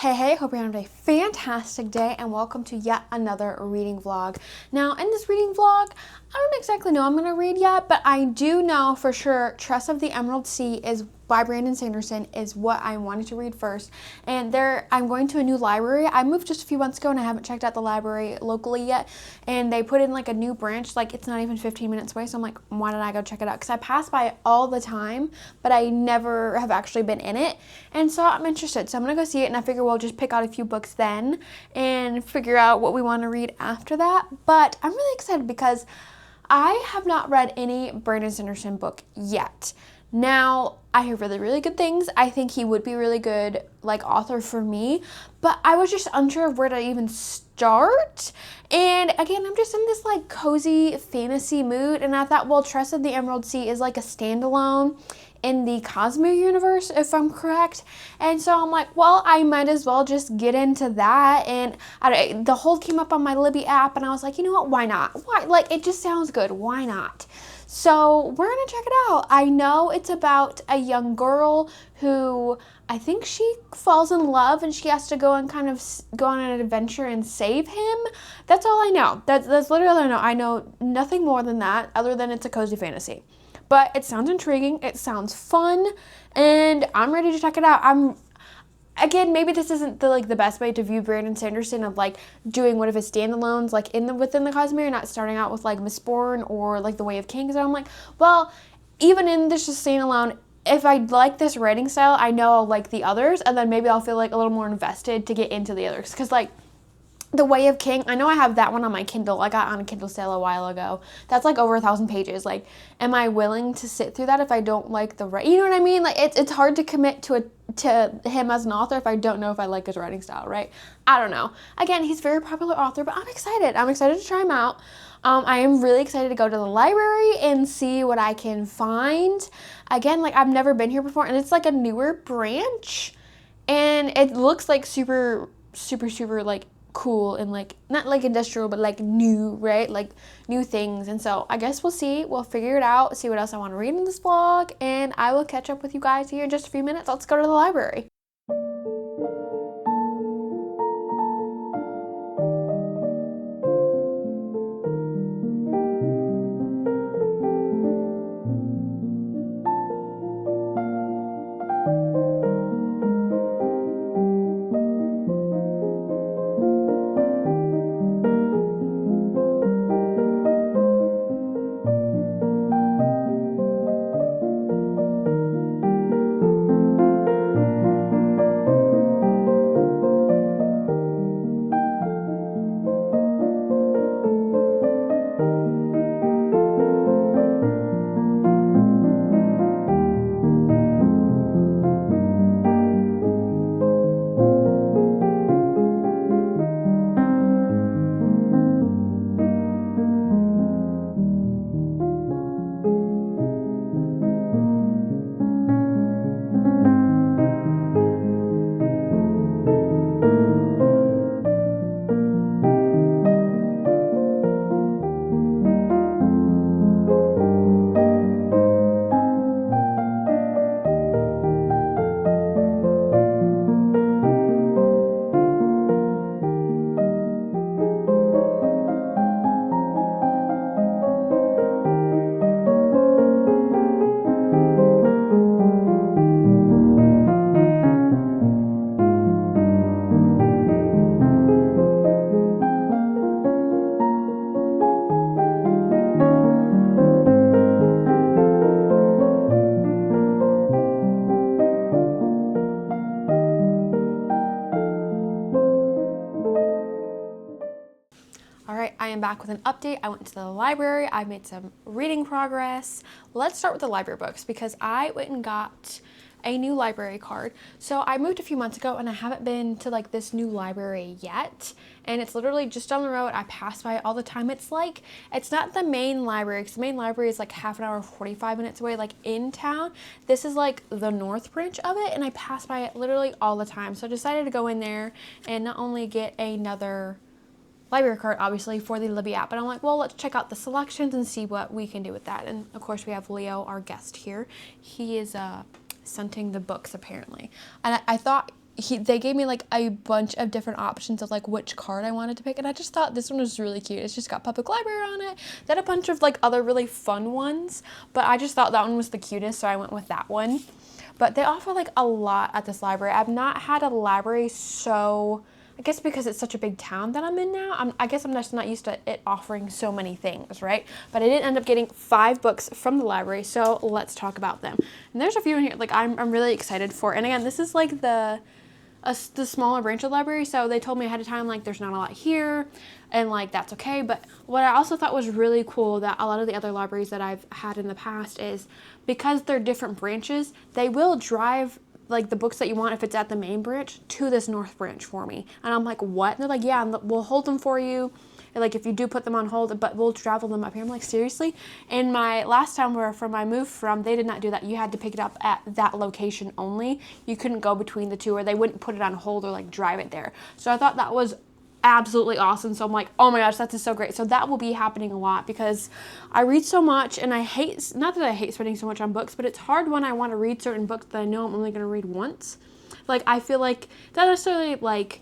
Hey, hope you're having a fantastic day and welcome to yet another reading vlog. Now, in this reading vlog, I don't exactly know I'm going to read yet, but I do know for sure Trust of the Emerald Sea is by Brandon Sanderson is what I wanted to read first. And I'm going to a new library. I moved just a few months ago and I haven't checked out the library locally yet. And they put in like a new branch, like it's not even 15 minutes away. So I'm like, why don't I go check it out? Because I pass by it all the time, but I never have actually been in it. And so I'm interested. So I'm going to go see it and I figure we'll just pick out a few books then and figure out what we want to read after that. But I'm really excited because I have not read any Brandon Sanderson book yet. Now, I hear really, really good things. I think he would be a really good author for me, but I was just unsure of where to even start. And again, I'm just in this cozy fantasy mood, and I thought, well, Trust of the Emerald Sea is like a standalone in the Cosmo universe, if I'm correct. And so I'm like, well, I might as well just get into that. And the whole came up on my Libby app, and I was like, you know what, why not? Why? It just sounds good. Why not? So we're gonna check it out. I know it's about a young girl who I think she falls in love and she has to go and kind of go on an adventure and save him. That's all I know. That's literally all I know. I know nothing more than that other than it's a cozy fantasy. But it sounds intriguing, it sounds fun, and I'm ready to check it out. Again, maybe this isn't the best way to view Brandon Sanderson of doing one of his standalones within the Cosmere, not starting out with Mistborn or The Way of Kings. And I'm like, well, even in this just standalone, if I like this writing style, I know I'll like the others, and then maybe I'll feel a little more invested to get into the others. Because The Way of King, I know I have that one on my Kindle. I got on a Kindle sale a while ago. That's over 1,000 pages. Am I willing to sit through that if I don't like the writing? You know what I mean? It's hard to commit to him as an author if I don't know if I like his writing style, right? I don't know. Again, he's a very popular author, but I'm excited. I'm excited to try him out. I am really excited to go to the library and see what I can find. Again, I've never been here before, and it's a newer branch, and it looks super, super, super cool and not industrial, but new, right? New things. And so I guess we'll see. We'll figure it out, see what else I want to read in this vlog, and I will catch up with you guys here in just a few minutes. Let's go to the library. Alright, I am back with an update. I went to the library. I made some reading progress. Let's start with the library books because I went and got a new library card. So I moved a few months ago and I haven't been to this new library yet. And it's literally just down the road. I pass by it all the time. It's not the main library because the main library is half an hour, 45 minutes away, in town. This is the north branch of it, and I pass by it literally all the time. So I decided to go in there and not only get another library card, obviously, for the Libby app. But I'm like, well, let's check out the selections and see what we can do with that. And of course, we have Leo, our guest here. He is scenting the books, apparently. And I thought they gave me like a bunch of different options of like which card I wanted to pick, and I just thought this one was really cute. It's just got public library on it. They had a bunch of like other really fun ones, but I just thought that one was the cutest, so I went with that one. But they offer like a lot at this library. I've not had a library, so I guess because it's such a big town that I'm in now, I guess I'm just not used to it offering so many things, right? But I did end up getting 5 books from the library, so let's talk about them. And there's a few in here like I'm really excited for. And again, this is like the smaller branch of the library, so they told me ahead of time like there's not a lot here, and like that's okay. But what I also thought was really cool that a lot of the other libraries that I've had in the past is because they're different branches, they will drive like the books that you want if it's at the main branch to this north branch for me. And I'm like, what? And they're like, yeah, we'll hold them for you, like if you do put them on hold, but we'll travel them up here. I'm like, seriously? And my last time where from I moved from, they did not do that. You had to pick it up at that location only. You couldn't go between the two, or they wouldn't put it on hold or like drive it there. So I thought that was absolutely awesome. So I'm like, oh my gosh, that's so great. So that will be happening a lot because I read so much, and I hate, not that I hate spending so much on books, but it's hard when I want to read certain books that I know I'm only going to read once. Like I feel like not necessarily like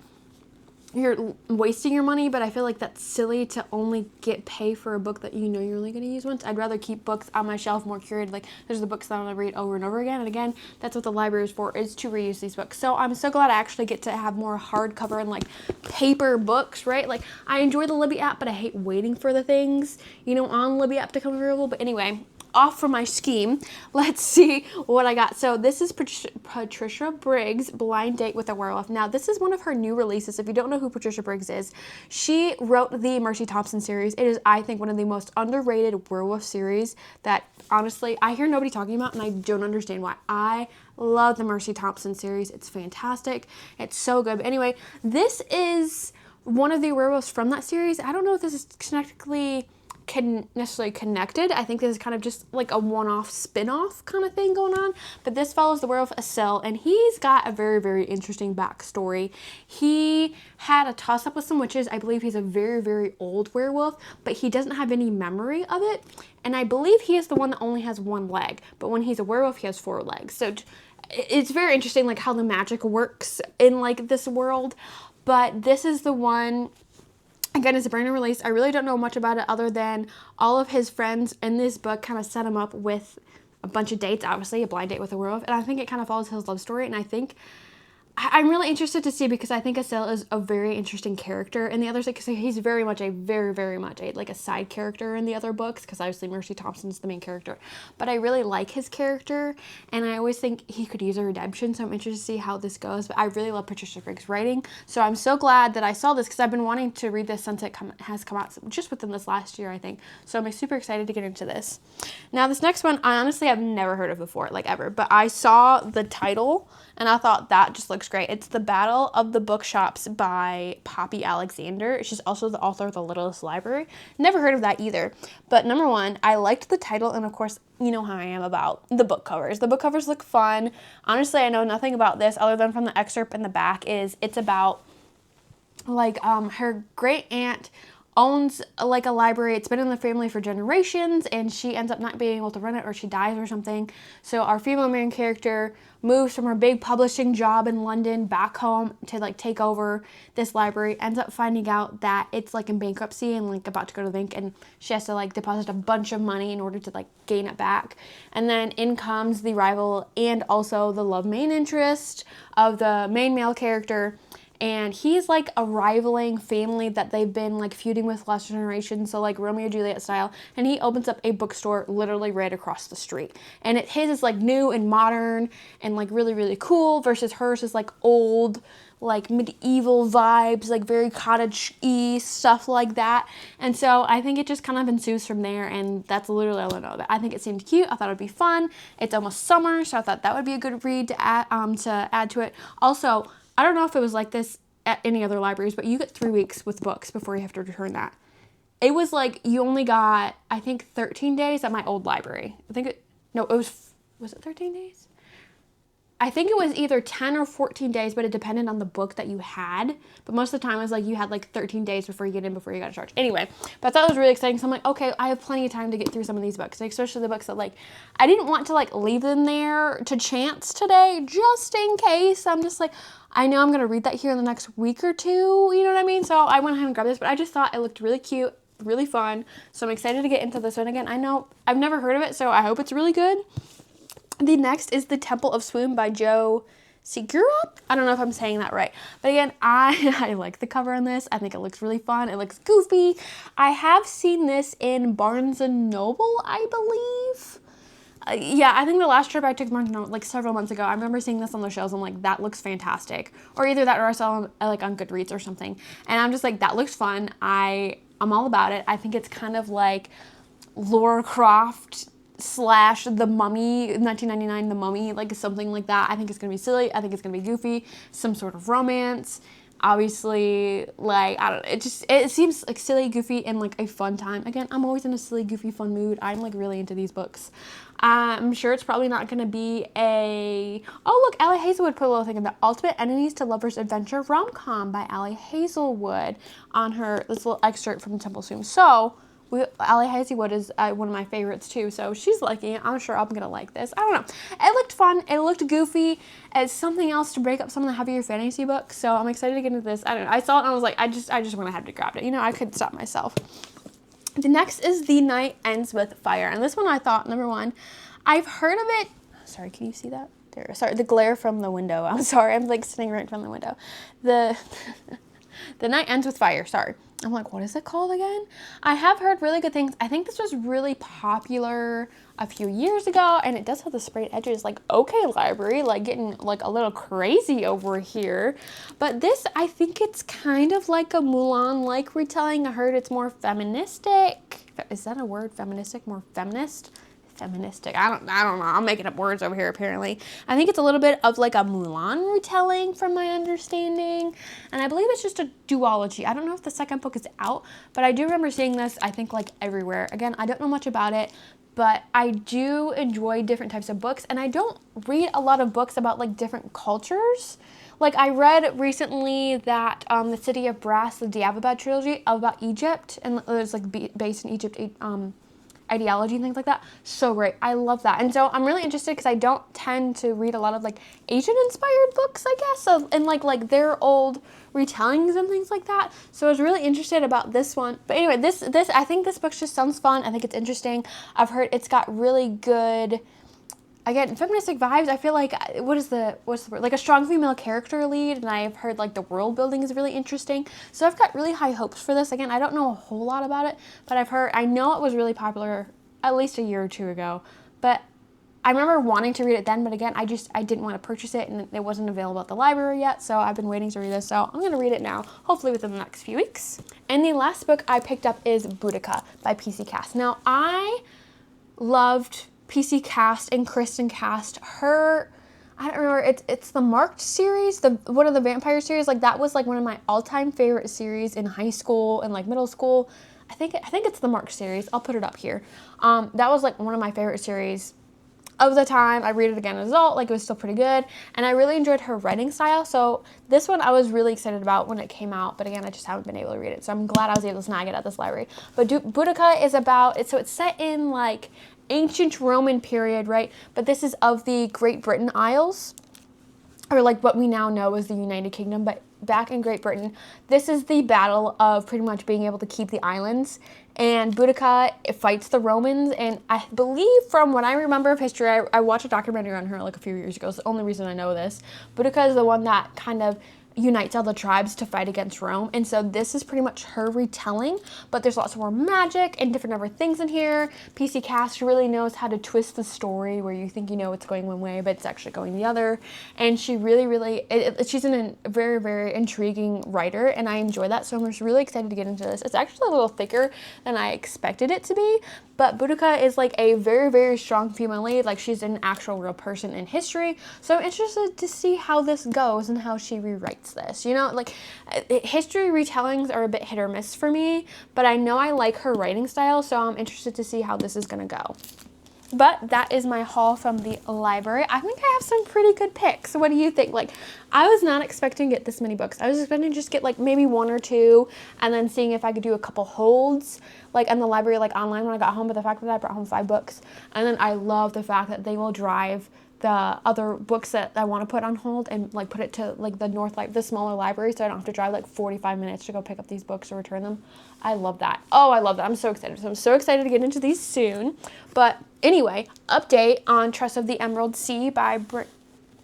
you're wasting your money, but I feel like that's silly to only pay for a book that you know you're only going to use once. I'd rather keep books on my shelf more curated. Like there's the books that I want to read over and over again, and again, that's what the library is for, is to reuse these books. So I'm so glad I actually get to have more hardcover and like paper books, right? Like I enjoy the Libby app, but I hate waiting for the things, you know, on Libby app to come available. But anyway, off from my scheme, let's see what I got. So this is Patricia Briggs' Blind Date with a Werewolf. Now this is one of her new releases. If you don't know who Patricia Briggs is, she wrote the Mercy Thompson series. It is, I think, one of the most underrated werewolf series that honestly I hear nobody talking about, and I don't understand why. I love the Mercy Thompson series. It's fantastic. It's so good. But anyway, this is one of the werewolves from that series. I don't know if this is technically necessarily connected. I think this is kind of just like a one-off spin-off kind of thing going on, but this follows the werewolf Estelle, and he's got a very, very interesting backstory. He had a toss-up with some witches. I believe he's a very, very old werewolf, but he doesn't have any memory of it, and I believe he is the one that only has 1 leg, but when he's a werewolf he has 4 legs. So it's very interesting like how the magic works in like this world. But this is the one. Again, it's a brand new release. I really don't know much about it other than all of his friends in this book kind of set him up with a bunch of dates, obviously, a blind date with a werewolf. And I think it kind of follows his love story. And I think I'm really interested to see, because I think Estelle is a very interesting character in the others, because he's very much a like a side character in the other books, because obviously Mercy Thompson's the main character. But I really like his character, and I always think he could use a redemption, so I'm interested to see how this goes. But I really love Patricia Briggs' writing, so I'm so glad that I saw this, because I've been wanting to read this since it has come out just within this last year, I think. So I'm super excited to get into this. Now this next one, I honestly have never heard of before, like ever, but I saw the title and I thought that just looks great. It's The Battle of the Bookshops by Poppy Alexander. She's also the author of The Littlest Library. Never heard of that either. But number one, I liked the title, and of course, you know how I am about the book covers. The book covers look fun. Honestly, I know nothing about this other than from the excerpt in the back. It's about like her great aunt owns like a library. It's been in the family for generations, and she ends up not being able to run it, or she dies or something. So our female main character moves from her big publishing job in London back home to like take over this library, ends up finding out that it's like in bankruptcy and like about to go to the bank, and she has to like deposit a bunch of money in order to like gain it back. And then in comes the rival and also the love main interest of the main male character. And he's like a rivaling family that they've been like feuding with last generation, so like Romeo and Juliet style. And he opens up a bookstore literally right across the street. And his is like new and modern and like really, really cool, versus hers is like old, like medieval vibes, like very cottage-y, stuff like that. And so I think it just kind of ensues from there, and that's literally all I know of it. I think it seemed cute. I thought it would be fun. It's almost summer, so I thought that would be a good read to add to it. Also, I don't know if it was like this at any other libraries, but you get 3 weeks with books before you have to return that. It was like you only got, I think, 13 days at my old library. Was it 13 days? I think it was either 10 or 14 days, but it depended on the book that you had. But most of the time it was like you had like 13 days before you get in, before you got to charge. Anyway, but I thought it was really exciting. So I'm like, okay, I have plenty of time to get through some of these books, like, especially the books that like, I didn't want to like leave them there to chance today, just in case. I'm just like, I know I'm going to read that here in the next week or two. You know what I mean? So I went ahead and grabbed this, but I just thought it looked really cute, really fun. So I'm excited to get into this one again. I know I've never heard of it, so I hope it's really good. The next is The Temple of Swoon by Joe Segura. I don't know if I'm saying that right. But again, I like the cover on this. I think it looks really fun. It looks goofy. I have seen this in Barnes & Noble, I believe. Yeah, I think the last trip I took to Barnes & Noble, like several months ago, I remember seeing this on the shelves. I'm like, that looks fantastic. Or either that or I saw it like on Goodreads or something. And I'm just like, that looks fun. I'm all about it. I think it's kind of like Lara Croft / The Mummy, 1999 The Mummy, like something like that. I think it's gonna be silly. I think it's gonna be goofy, some sort of romance. Obviously, like, I don't know, it seems like silly, goofy, and like a fun time. Again, I'm always in a silly, goofy, fun mood. I'm like really into these books. I'm sure it's probably not gonna be oh look, Allie Hazelwood put a little thing in the Ultimate Enemies to Lovers Adventure Rom-Com by Allie Hazelwood on her, this little excerpt from The Temple of Swoon. So, Allie Hazelwood is one of my favorites too, so she's liking it. I'm sure I'm gonna like this. I don't know. It looked fun. It looked goofy. It's something else to break up some of the heavier fantasy books, so I'm excited to get into this. I don't know. I saw it and I was like, I just went ahead and grabbed it. You know, I couldn't stop myself. The next is The Night Ends with Fire, and this one I thought, number one, I've heard of it. Sorry, can you see that? There. Sorry, the glare from the window. I'm sorry. I'm like sitting right in front of the window. The Night Ends with Fire. Sorry. I'm like, what is it called again? I have heard really good things. I think this was really popular a few years ago, and it does have the sprayed edges. Like, okay, library, like getting like a little crazy over here. But this, I think it's kind of like a Mulan-like retelling. I heard it's more feministic. Is that a word? Feministic? More feminist? Feministic. I don't know. I'm making up words over here apparently. I think it's a little bit of like a Mulan retelling from my understanding. And I believe it's just a duology. I don't know if the second book is out, but I do remember seeing this, I think, like everywhere. Again, I don't know much about it, but I do enjoy different types of books, and I don't read a lot of books about like different cultures. Like I read recently that The City of Brass, the Diababad trilogy about Egypt, and it was like based in Egypt, ideology and things like that. So great. I love that. And so I'm really interested because I don't tend to read a lot of like Asian inspired books, I guess, and like their old retellings and things like that. So I was really interested about this one. But anyway, this I think this book just sounds fun. I think it's interesting. I've heard it's got really good, again, feministic vibes. I feel like, what's the word? Like a strong female character lead, and I've heard like the world building is really interesting. So I've got really high hopes for this. Again, I don't know a whole lot about it, but I know it was really popular at least a year or two ago. But I remember wanting to read it then, but again, I didn't want to purchase it, and it wasn't available at the library yet, so I've been waiting to read this. So I'm going to read it now, hopefully within the next few weeks. And the last book I picked up is Boudica by PC Cast. Now, I loved PC Cast and Kristen Cast. I don't remember, it's the Marked series, one of the vampire series. Like that was like one of my all-time favorite series in high school and like middle school. I think it's the Marked series. I'll put it up here. That was like one of my favorite series of the time. I read it again as an adult, like it was still pretty good, and I really enjoyed her writing style. So this one I was really excited about when it came out, but again, I just haven't been able to read it, so I'm glad I was able to snag it at this library. But Boudica is about, it's set in like ancient Roman period, right? But this is of the Great Britain Isles, or like what we now know as the United Kingdom, but back in Great Britain, this is the battle of pretty much being able to keep the islands. And Boudica fights the Romans, and I believe from what I remember of history, I watched a documentary on her like a few years ago. It's the only reason I know this. Boudica is the one that kind of unites all the tribes to fight against Rome, and so this is pretty much her retelling, but there's lots more magic and different other things in here. PC Cast really knows how to twist the story where you think you know it's going one way, but it's actually going the other, and she really, she's a very, very intriguing writer, and I enjoy that, so I'm just really excited to get into this. It's actually a little thicker than I expected it to be, but Boudica is like a very, very strong female lead, like she's an actual real person in history, so I'm interested to see how this goes and how she rewrites this. You know, like history retellings are a bit hit or miss for me, but I know I like her writing style, so I'm interested to see how this is gonna go. But that is my haul from the library. I think I have some pretty good picks. What do you think? Like, I was not expecting to get this many books. I was expecting to just get like maybe 1 or 2 and then seeing if I could do a couple holds like in the library, like online when I got home. But the fact that I brought home 5 books, and then I love the fact that they will drive the other books that I want to put on hold and like put it to like the smaller library, so I don't have to drive like 45 minutes to go pick up these books or return them. I love that. Oh, I love that. I'm so excited. So I'm so excited to get into these soon. But anyway, update on Trust of the Emerald Sea by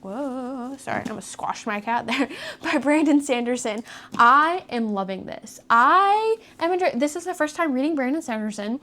whoa, sorry, I'm gonna squash my cat there. By Brandon Sanderson. I am loving this. I am enjoying. This is the first time reading Brandon Sanderson.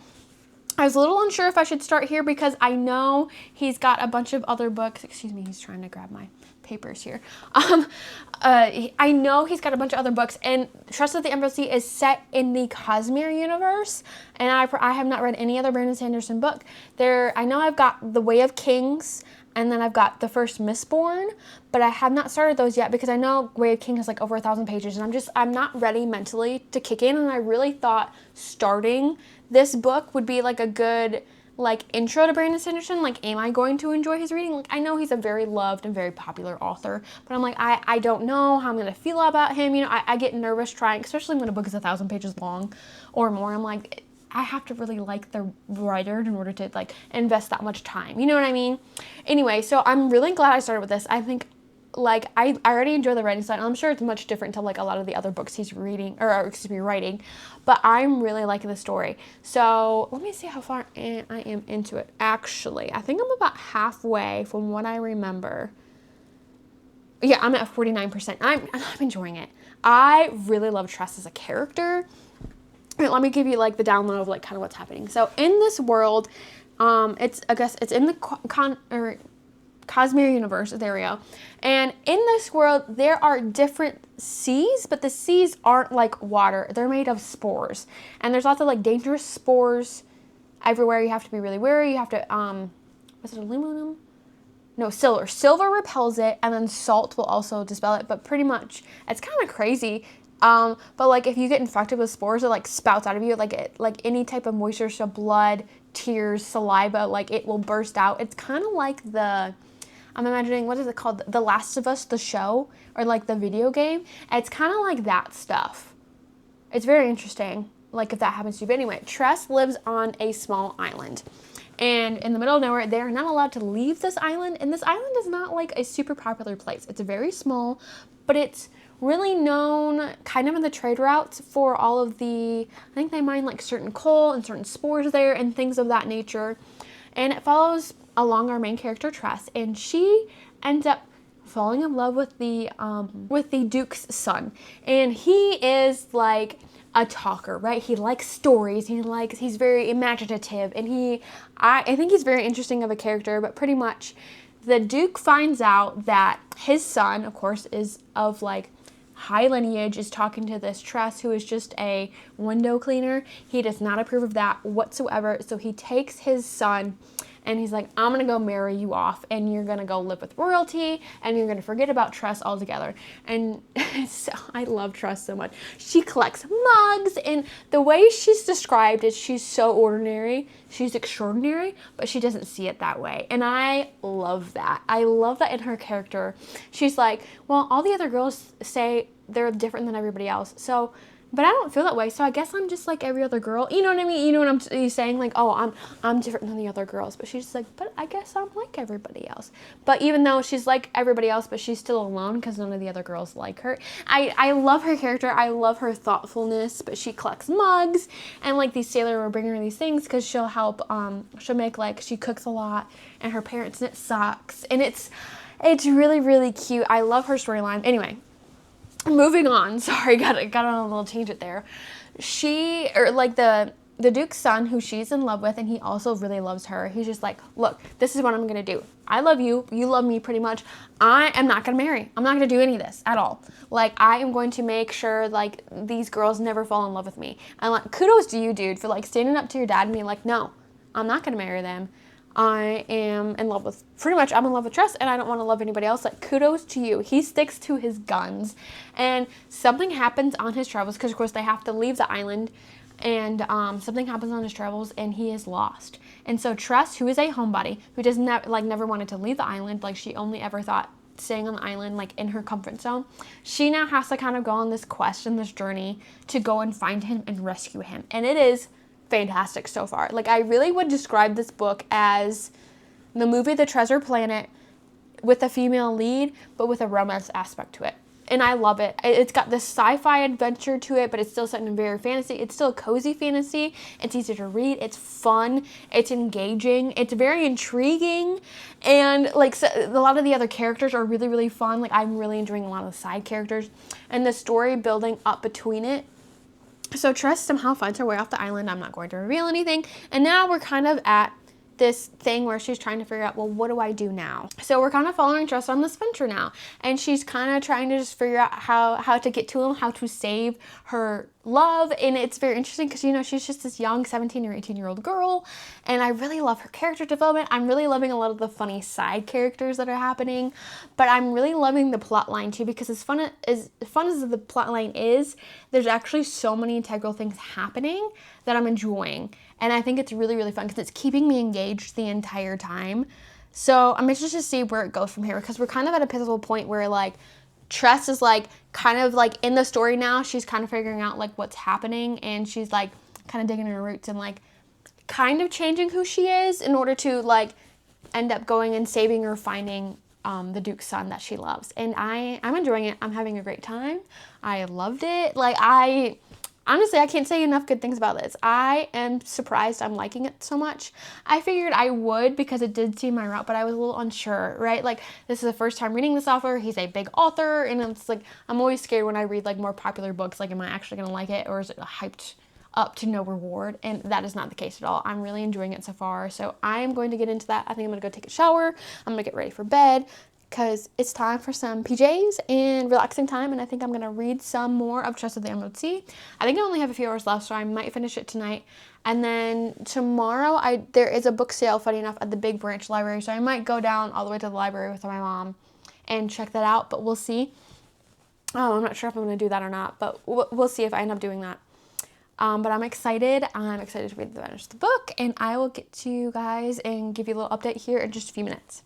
I was a little unsure if I should start here because I know he's got a bunch of other books. Excuse me, he's trying to grab my papers here. I know he's got a bunch of other books, and Trust of the Emerald Sea is set in the Cosmere universe, and I have not read any other Brandon Sanderson book. I know I've got The Way of Kings, and then I've got The First Mistborn, but I have not started those yet because I know Way of Kings has like over 1,000 pages, and I'm not ready mentally to kick in, and I really thought starting this book would be like a good like intro to Brandon Sanderson. Like, am I going to enjoy his reading? Like, I know he's a very loved and very popular author, but I'm like, I don't know how I'm going to feel about him. You know, I get nervous trying, especially when a book is 1,000 pages long or more. I'm like, I have to really like the writer in order to like invest that much time. You know what I mean? Anyway, so I'm really glad I started with this. I think like I already enjoy the writing style. I'm sure it's much different to like a lot of the other books he's writing, but I'm really liking the story. So let me see how far I am into it. Actually, I think I'm about halfway from what I remember. Yeah, I'm at 49%. I'm enjoying it. I really love Tress as a character. Let me give you like the download of like kind of what's happening. So in this world, it's in the Cosmere universe, there we go. And in this world, there are different seas, but the seas aren't like water. They're made of spores. And there's lots of like dangerous spores everywhere. You have to be really wary. You have to, was it aluminum? No, silver. Silver repels it, and then salt will also dispel it. But pretty much, it's kind of crazy. But like if you get infected with spores, it like spouts out of you. Like any type of moisture, so blood, tears, saliva, like it will burst out. It's kind of like I'm imagining, what is it called? The Last of Us, the show, or like the video game. It's kind of like that stuff. It's very interesting, like if that happens to you. But anyway, Tress lives on a small island. And in the middle of nowhere, they're not allowed to leave this island. And this island is not like a super popular place. It's very small, but it's really known kind of in the trade routes for all of I think they mine like certain coal and certain spores there and things of that nature. And it follows along our main character Tress, and she ends up falling in love with the Duke's son. And he is like a talker, right? He likes stories. He's very imaginative, and I think he's very interesting of a character. But pretty much, the Duke finds out that his son, of course, is of like high lineage, is talking to this Tress, who is just a window cleaner. He does not approve of that whatsoever. So he takes his son, and he's like, I'm going to go marry you off, and you're going to go live with royalty, and you're going to forget about Tress altogether. And so I love Tress so much. She collects mugs, and the way she's described is she's so ordinary. She's extraordinary, but she doesn't see it that way. And I love that. I love that in her character. She's like, well, all the other girls say they're different than everybody else. So, but I don't feel that way, so I guess I'm just like every other girl. You know what I mean? You know what I'm saying? Like, oh, I'm different than the other girls. But she's just like, but I guess I'm like everybody else. But even though she's like everybody else, but she's still alone because none of the other girls like her. I love her character. I love her thoughtfulness. But she collects mugs, and like these sailors will bring her these things because she'll help. She'll make like, she cooks a lot, and her parents knit socks, and it's really, really cute. I love her storyline. Anyway. Moving on, sorry, got on a little tangent there. The Duke's son, who she's in love with, and he also really loves her. He's just like, look, this is what I'm gonna do. I love you, you love me pretty much. I am not gonna marry. I'm not gonna do any of this at all. Like, I am going to make sure like these girls never fall in love with me. And like, kudos to you, dude, for like standing up to your dad and being like, no, I'm not gonna marry them. I'm in love with Tress, and I don't want to love anybody else. Like, kudos to you. He sticks to his guns. And something happens on his travels, because of course they have to leave the island, and something happens on his travels and he is lost. And so Tress, who is a homebody, who does never wanted to leave the island, like she only ever thought staying on the island, like in her comfort zone, she now has to kind of go on this quest and this journey to go and find him and rescue him. And it is fantastic so far. Like, I really would describe this book as the movie The Treasure Planet with a female lead, but with a romance aspect to it. And I love it. It's got this sci-fi adventure to it, but it's still set in very fantasy. It's still a cozy fantasy. It's easy to read. It's fun. It's engaging. It's very intriguing. And like, so, a lot of the other characters are really, really fun. Like, I'm really enjoying a lot of the side characters and the story building up between it. So Tress somehow finds her way off the island. I'm not going to reveal anything. And now we're kind of at this thing where she's trying to figure out, well, what do I do now? So we're kind of following Tress on this venture now. And she's kind of trying to just figure out how to get to him, how to save her love. And it's very interesting because, you know, she's just this young 17 or 18-year-old girl. And I really love her character development. I'm really loving a lot of the funny side characters that are happening. But I'm really loving the plot line too, because as fun as the plot line is, there's actually so many integral things happening that I'm enjoying. And I think it's really, really fun because it's keeping me engaged the entire time. So I'm interested to see where it goes from here, because we're kind of at a pivotal point where, like, Tress is, like, kind of, like, in the story now. She's kind of figuring out, like, what's happening, and she's, like, kind of digging her roots and, like, kind of changing who she is in order to, like, end up going and saving or finding the Duke's son that she loves. And I'm enjoying it. I'm having a great time. I loved it. Like, honestly, I can't say enough good things about this. I am surprised I'm liking it so much. I figured I would because it did seem my route, but I was a little unsure, right? Like, this is the first time reading this author. He's a big author, and it's like, I'm always scared when I read, like, more popular books. Like, am I actually going to like it, or is it hyped up to no reward? And that is not the case at all. I'm really enjoying it so far. So I am going to get into that. I think I'm going to go take a shower. I'm going to get ready for bed, because it's time for some PJs and relaxing time, and I think I'm going to read some more of Tress of the Emerald Sea. I think I only have a few hours left, so I might finish it tonight. And then tomorrow, there is a book sale, funny enough, at the Big Branch Library, so I might go down all the way to the library with my mom and check that out, but we'll see. I'm not sure if I'm going to do that or not, but we'll see if I end up doing that. But I'm excited. I'm excited to read the rest of the book, and I will get to you guys and give you a little update here in just a few minutes.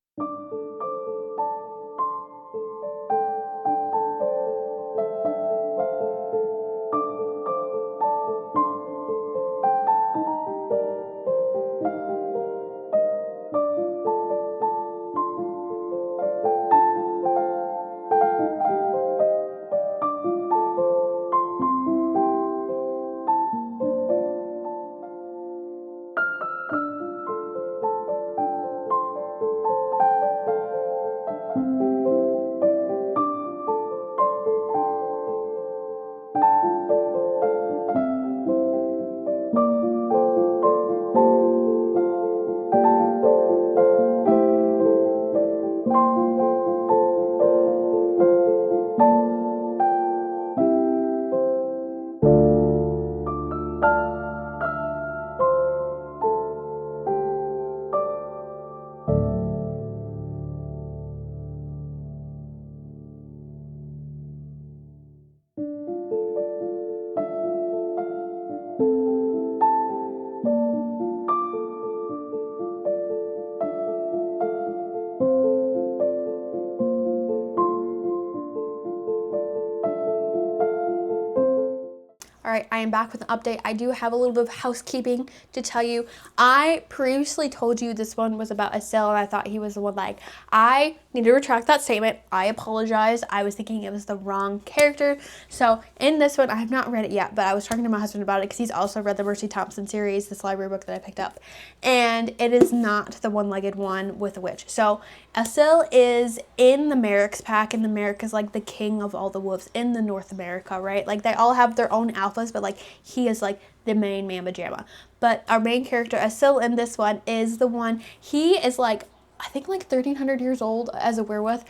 All right, I am back with an update. I do have a little bit of housekeeping to tell you. I previously told you this one was about Asil, and I thought he was the one. Like, I need to retract that statement. I apologize. I was thinking it was the wrong character. So in this one, I have not read it yet, but I was talking to my husband about it because he's also read the Mercy Thompson series, this library book that I picked up, and it is not the one-legged one with the witch. So Asil is in the Merrick's pack, and the Merrick is like the king of all the wolves in the North America, right? Like, they all have their own alphas, but like, he is like the main Mamba Jamma. But our main character, Asil, in this one is the one, he is like, I think like 1,300 years old as a werewolf,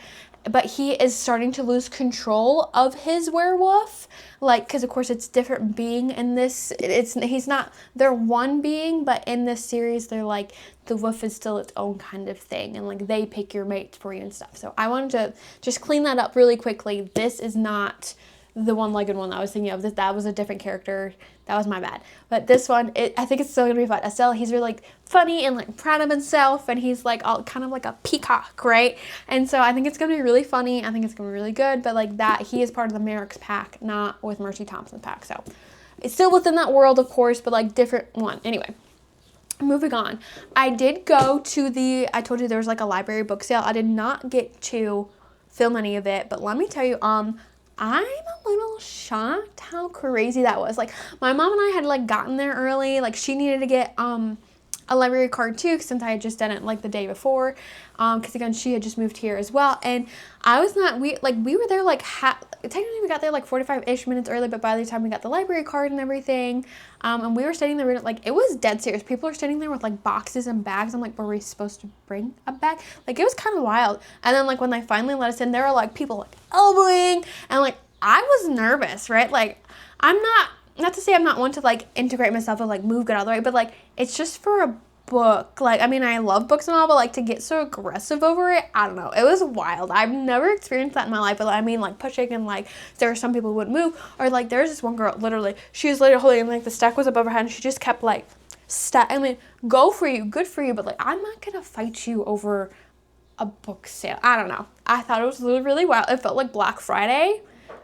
but he is starting to lose control of his werewolf, like, because of course it's different being in this, he's not, they're one being, but in this series they're like, the wolf is still its own kind of thing, and like, they pick your mates for you and stuff. So I wanted to just clean that up really quickly. This is not the one-legged one that I was thinking of. That was a different character. That was my bad. But this one, I think it's still gonna be fun. Estelle, he's really like funny and like proud of himself, and he's like all kind of like a peacock, right? And so I think it's gonna be really funny. I think it's gonna be really good. But like that, he is part of the Merrick's pack, not with Mercy Thompson's pack. So it's still within that world, of course, but like different one. Anyway. Moving on. I did go to I told you there was like a library book sale. I did not get to film any of it, but let me tell you, I'm a little shocked how crazy that was. Like, my mom and I had like gotten there early. Like, she needed to get a library card too, since I had just done it like the day before, because again, she had just moved here as well. And I was not, we were there like technically we got there like 45-ish minutes early, but by the time we got the library card and everything, and we were standing there, like, it was dead serious. People are standing there with like boxes and bags. I'm like, were we supposed to bring a bag? Like, it was kind of wild. And then like when they finally let us in, there were like people like elbowing, and like I was nervous, right? Like, I'm not to say I'm not one to like integrate myself and like move, get out of the way, but like it's just for a book. Like, I mean, I love books and all, but like to get so aggressive over it, I don't know. It was wild. I've never experienced that in my life, but I mean, like pushing, and like there were some people who wouldn't move, or like there's this one girl, literally, she was literally holding like the stack was above her head, and she just kept like I mean, go for you, good for you, but like I'm not gonna fight you over a book sale. I don't know. I thought it was really, really wild. It felt like Black Friday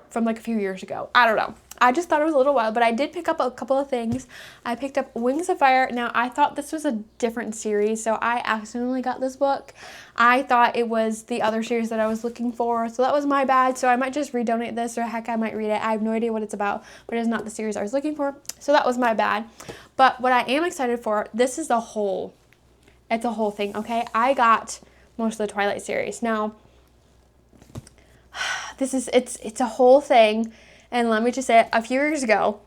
from like a few years ago. I don't know. I just thought it was a little wild, but I did pick up a couple of things. I picked up Wings of Fire. Now, I thought this was a different series, so I accidentally got this book. I thought it was the other series that I was looking for, so that was my bad. So I might just redonate this, or heck, I might read it. I have no idea what it's about, but it's not the series I was looking for, so that was my bad. But what I am excited for, it's a whole thing, okay? I got most of the Twilight series. Now, it's a whole thing. And let me just say, a few years ago,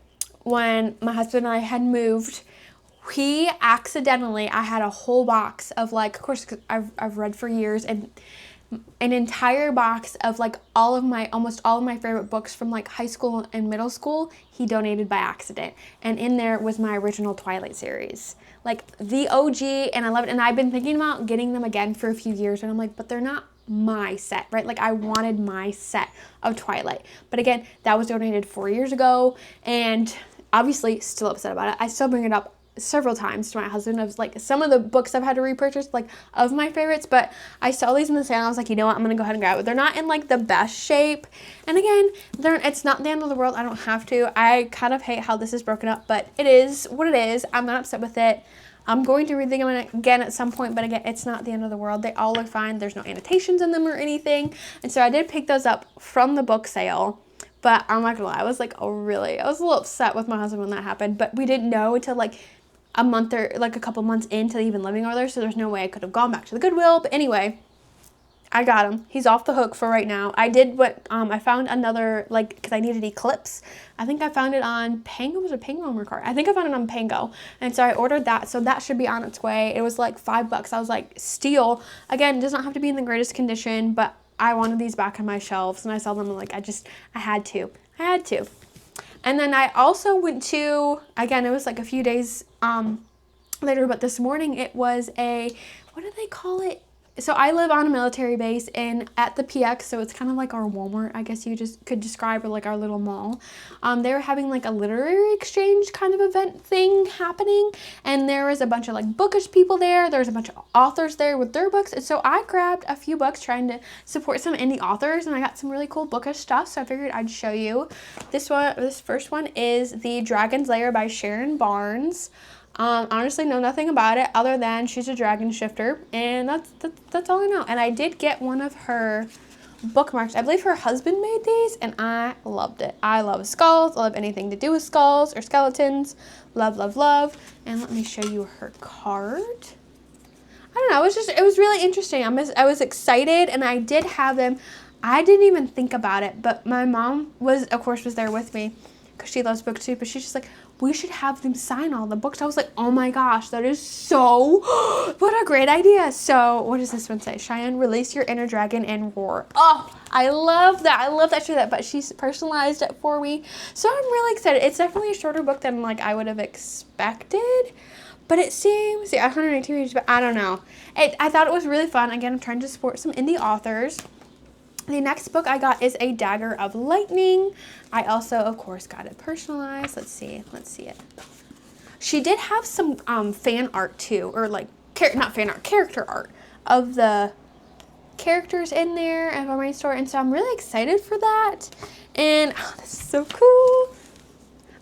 when my husband and I had moved, he accidentally, I had a whole box of like, of course, 'cause I've read for years, and an entire box of like almost all of my favorite books from like high school and middle school, he donated by accident. And in there was my original Twilight series, like the OG, and I love it. And I've been thinking about getting them again for a few years, and I'm like, but they're not my set, right? Like, I wanted my set of Twilight. But again, that was donated 4 years ago, and obviously still upset about it. I still bring it up several times to my husband of like some of the books I've had to repurchase, like of my favorites, but I saw these in the sale, and I was like, you know what, I'm gonna go ahead and grab it. They're not in like the best shape, and again, it's not the end of the world. I don't have to. I kind of hate how this is broken up, but it is what it is. I'm not upset with it. I'm going to read them again at some point, but again, it's not the end of the world. They all look fine. There's no annotations in them or anything. And so I did pick those up from the book sale, but I'm not gonna lie, I was like, I was a little upset with my husband when that happened, but we didn't know until like a month or like a couple months into even living over there, so there's no way I could have gone back to the Goodwill. But anyway, I got him. He's off the hook for right now. I did I found another, like, because I needed Eclipse. I think I found it on Pango. Was it Pango or Mercari? I think I found it on Pango. And so I ordered that. So that should be on its way. It was like $5. I was like, steal. Again, it does not have to be in the greatest condition, but I wanted these back on my shelves, and I saw them, and like, I had to. And then I also went to, again, it was like a few days later, but this morning it was what do they call it? So I live on a military base and at the PX, so it's kind of like our Walmart, I guess you just could describe, or like our little mall. They were having like a literary exchange kind of event thing happening, and there was a bunch of like bookish people there. There was a bunch of authors there with their books, and so I grabbed a few books trying to support some indie authors, and I got some really cool bookish stuff, so I figured I'd show you. This first one is The Dragon's Lair by Sharon Barnes. Honestly know nothing about it other than she's a dragon shifter, and that's all I know. And I did get one of her bookmarks. I believe her husband made these, and I loved it. I love skulls. I love anything to do with skulls or skeletons. Love, love, love. And let me show you her card. I don't know. It was really interesting. I was excited, and I did have them. I didn't even think about it, but my mom was there with me because she loves books too. But she's just like, we should have them sign all the books. I was like, oh my gosh, that is so, what a great idea. So what does this one say? Cheyanne, release your inner dragon and roar. Oh, I love that. I love that she did that, but she's personalized it for me. So I'm really excited. It's definitely a shorter book than like I would have expected, but it seems, 118 pages, but I don't know. I thought it was really fun. Again, I'm trying to support some indie authors. The next book I got is A Dagger of Lightning. I also, of course, got it personalized. Let's see it. She did have some fan art too, or like, not fan art, character art of the characters in there at my store, and so I'm really excited for that. And this is so cool.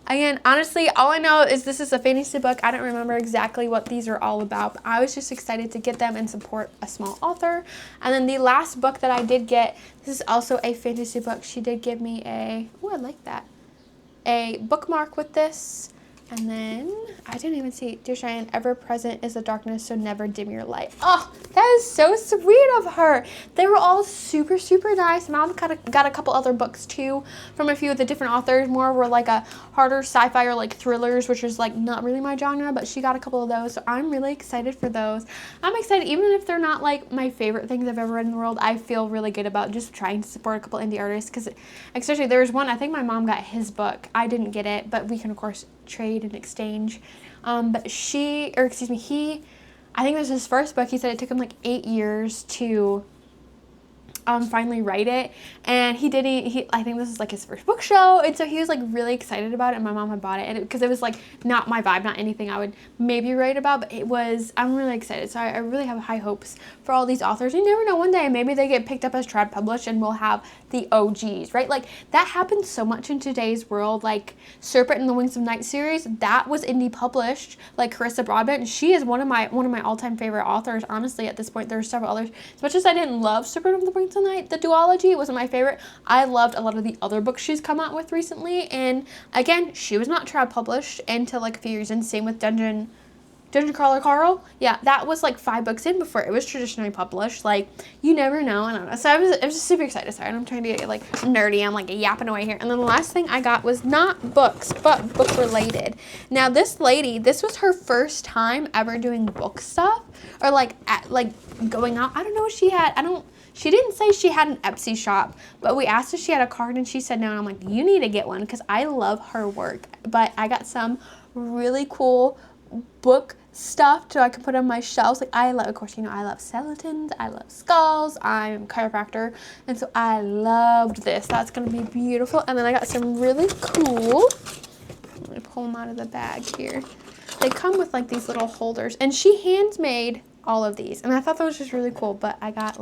Again, honestly, all I know is this is a fantasy book. I don't remember exactly what these are all about, but I was just excited to get them and support a small author. And then the last book that I did get, this is also a fantasy book. She did give me I like that, a bookmark with this. And then, I didn't even see, Dear Cheyanne, ever present is the darkness, so never dim your light. Oh, that is so sweet of her. They were all super, super nice. Mom got a couple other books too from a few of the different authors. More were like a harder sci-fi or like thrillers, which is like not really my genre, but she got a couple of those. So I'm really excited for those. I'm excited, even if they're not like my favorite things I've ever read in the world, I feel really good about just trying to support a couple indie artists. Because especially there was one, I think my mom got his book. I didn't get it, but we can of course trade and exchange. But he, I think this was his first book. He said it took him like 8 years to finally write it, and I think this is like his first book show, and so he was like really excited about it, and my mom had bought it, and because it was like not my vibe, not anything I would maybe write about, but I'm really excited. So I really have high hopes for all these authors. You never know, one day maybe they get picked up as trad published and we'll have the OGs, right? Like that happens so much in today's world. Like Serpent and the Wings of Night series, that was indie published. Like Carissa Broadbent, she is one of my all-time favorite authors. Honestly, at this point, there are several others. As much as I didn't love Serpent and the Wings of Night, the duology wasn't my favorite. I loved a lot of the other books she's come out with recently, and again, she was not trad published until like a few years in. Same with Dungeon Crawler Carl. Yeah, that was like 5 books in before it was traditionally published. Like, you never know. I don't know. So I was just super excited. Sorry, I'm trying to get like nerdy. I'm like yapping away here. And then the last thing I got was not books, but book related. Now this lady, this was her first time ever doing book stuff, or like going out. I don't know what she had. She didn't say she had an Etsy shop, but we asked if she had a card and she said no. And I'm like, you need to get one because I love her work. But I got some really cool book stuff so I can put on my shelves. Like I love skeletons, I love skulls, I'm a chiropractor, and so I loved this. That's gonna be beautiful. And then I got some really cool, let me pull them out of the bag here. They come with like these little holders, and she handmade all of these, and I thought that was just really cool. But I got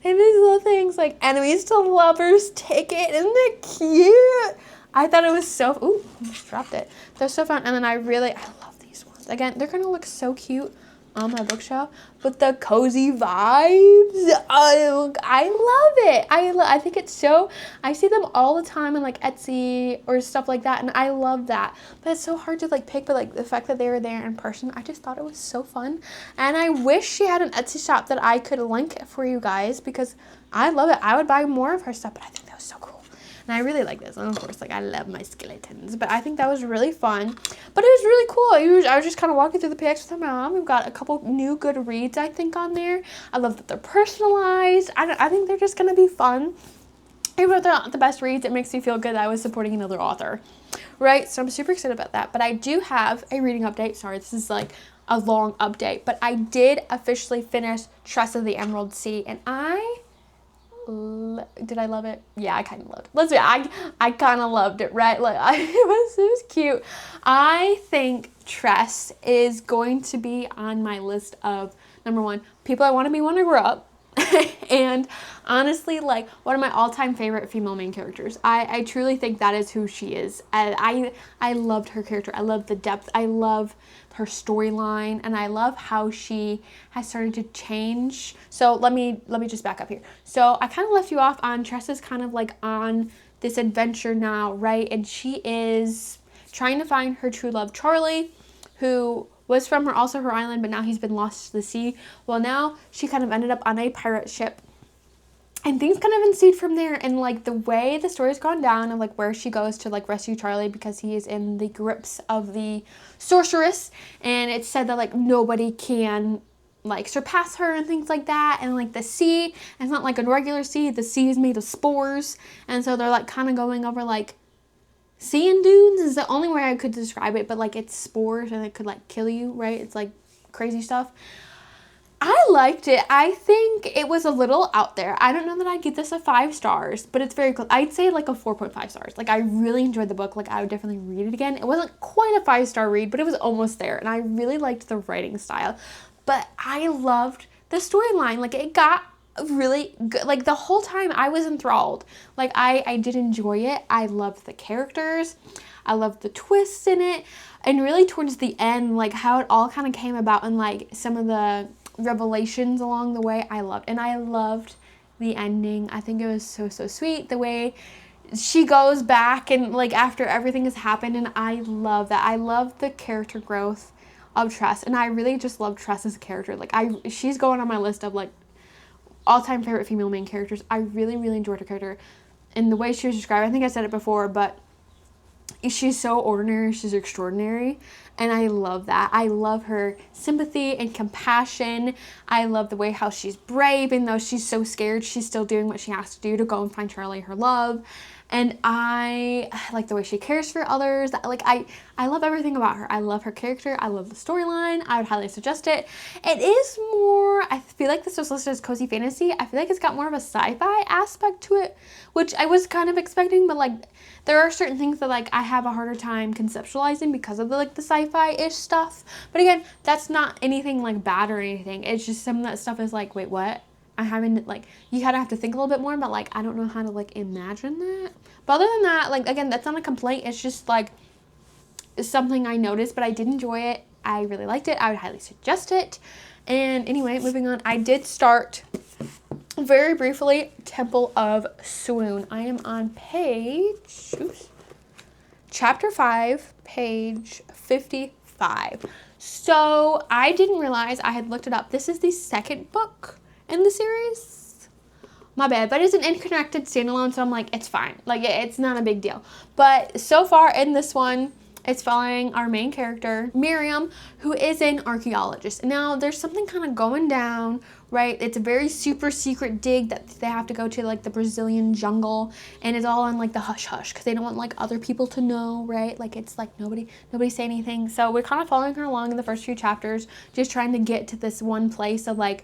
and these little things like enemies to lovers ticket. Isn't it cute? I thought it was so, ooh, I almost dropped it. They're so fun. And then I love these ones. Again, they're going to look so cute on my bookshelf, but the cozy vibes, I love it. I think it's so, I see them all the time in like Etsy or stuff like that, and I love that. But it's so hard to like pick, but like the fact that they were there in person, I just thought it was so fun. And I wish she had an Etsy shop that I could link for you guys because I love it. I would buy more of her stuff, but I think that was so cool. And I really like this. And of course, like I love my skeletons. But I think that was really fun. But it was really cool. I was just kind of walking through the PX with my mom. We've got a couple new good reads, I think, on there. I love that they're personalized. I think they're just going to be fun. Even if they're not the best reads, it makes me feel good that I was supporting another author. Right? So I'm super excited about that. But I do have a reading update. Sorry, this is like a long update. But I did officially finish Trust of the Emerald Sea. And did I love it? Yeah, I kind of loved it. Let's be, I kind of loved it, right? Like, it was cute. I think Tress is going to be on my list of, number 1, people I want to be when I grow up. And honestly, like, one of my all-time favorite female main characters. I truly think that is who she is. I loved her character. I love the depth. I love her storyline, and I love how she has started to change. So let me just back up here. So I kind of left you off on Tressa's kind of like on this adventure now, right? And she is trying to find her true love, Charlie, who was from her island, but now he's been lost to the sea. Well, now she kind of ended up on a pirate ship, and things kind of ensued from there. And like the way the story's gone down of like where she goes to like rescue Charlie because he is in the grips of the sorceress, and it's said that like nobody can like surpass her and things like that. And like the sea, it's not like a regular sea, the sea is made of spores, and so they're like kind of going over like sand dunes is the only way I could describe it, but like it's spores and it could like kill you, right? It's like crazy stuff. I liked it. I think it was a little out there. I don't know that I'd give this a 5 stars, but it's very close. I'd say like a 4.5 stars. Like, I really enjoyed the book. Like, I would definitely read it again. It wasn't quite a 5-star read, but it was almost there. And I really liked the writing style. But I loved the storyline. Like, it got really good. Like, the whole time I was enthralled. Like, I did enjoy it. I loved the characters. I loved the twists in it. And really towards the end, like, how it all kind of came about and like some of the revelations along the way, I loved. And I loved the ending. I think it was so sweet, the way she goes back and like after everything has happened, and I love that. I love the character growth of Tress, and I really just love Tress as a character. Like, she's going on my list of like all-time favorite female main characters. I really enjoyed her character and the way she was described. I think I said it before, but she's so ordinary, she's extraordinary, and I love that. I love her sympathy and compassion. I love the way how she's brave, and though she's so scared, she's still doing what she has to do to go and find Charlie, her love. And I like the way she cares for others. Like, I love everything about her. I love her character. I love the storyline. I would highly suggest it. It is more, I feel like this was listed as cozy fantasy. I feel like it's got more of a sci-fi aspect to it, which I was kind of expecting, but like, there are certain things that like I have a harder time conceptualizing because of the like the sci-fi-ish stuff. But again, that's not anything like bad or anything. It's just some of that stuff is like, wait, what? I haven't, like, you kind of have to think a little bit more, but like, I don't know how to like imagine that. But other than that, like, again, that's not a complaint. It's just like something I noticed, but I did enjoy it. I really liked it. I would highly suggest it. And anyway, moving on, I did start very briefly Temple of Swoon. I am on chapter 5, page 55. So I didn't realize, I had looked it up. This is the second book in the series. My bad, but it's an interconnected standalone, so I'm like, it's fine. Like, it's not a big deal. But so far in this one, it's following our main character, Miriam, who is an archaeologist. Now, there's something kind of going down, right? It's a very super secret dig that they have to go to, like, the Brazilian jungle, and it's all on, like, the hush-hush, because they don't want, like, other people to know, right? Like, it's, like, nobody say anything. So we're kind of following her along in the first few chapters, just trying to get to this one place of, like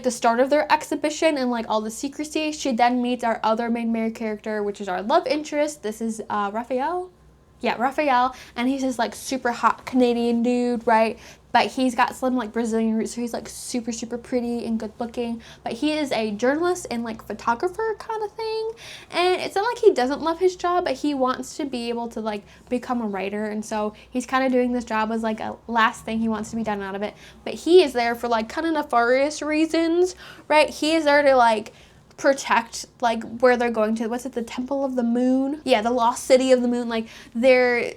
the start of their exhibition and, like, all the secrecy. She then meets our other main character, which is our love interest. This is, Raphael. Yeah, Raphael, and he's this like super hot Canadian dude, right? But he's got some like Brazilian roots, so he's like super pretty and good looking. But he is a journalist and like photographer kind of thing. And it's not like he doesn't love his job, but he wants to be able to like become a writer. And so he's kind of doing this job as like a last thing he wants to be done out of it. But he is there for like kind of nefarious reasons, right? He is there to like protect like where they're going to, what's it, the Temple of the Moon? Yeah, the lost city of the moon. Like, there's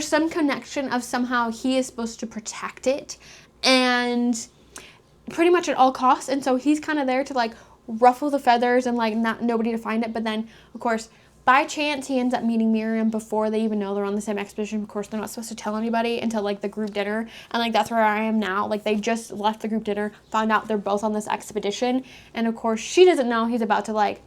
some connection of somehow he is supposed to protect it, and pretty much at all costs. And so he's kind of there to like ruffle the feathers and like not nobody to find it. But then of course, by chance, he ends up meeting Miriam before they even know they're on the same expedition. Of course, they're not supposed to tell anybody until, like, the group dinner. And, like, that's where I am now. Like, they just left the group dinner, found out they're both on this expedition. And, of course, she doesn't know he's about to, like,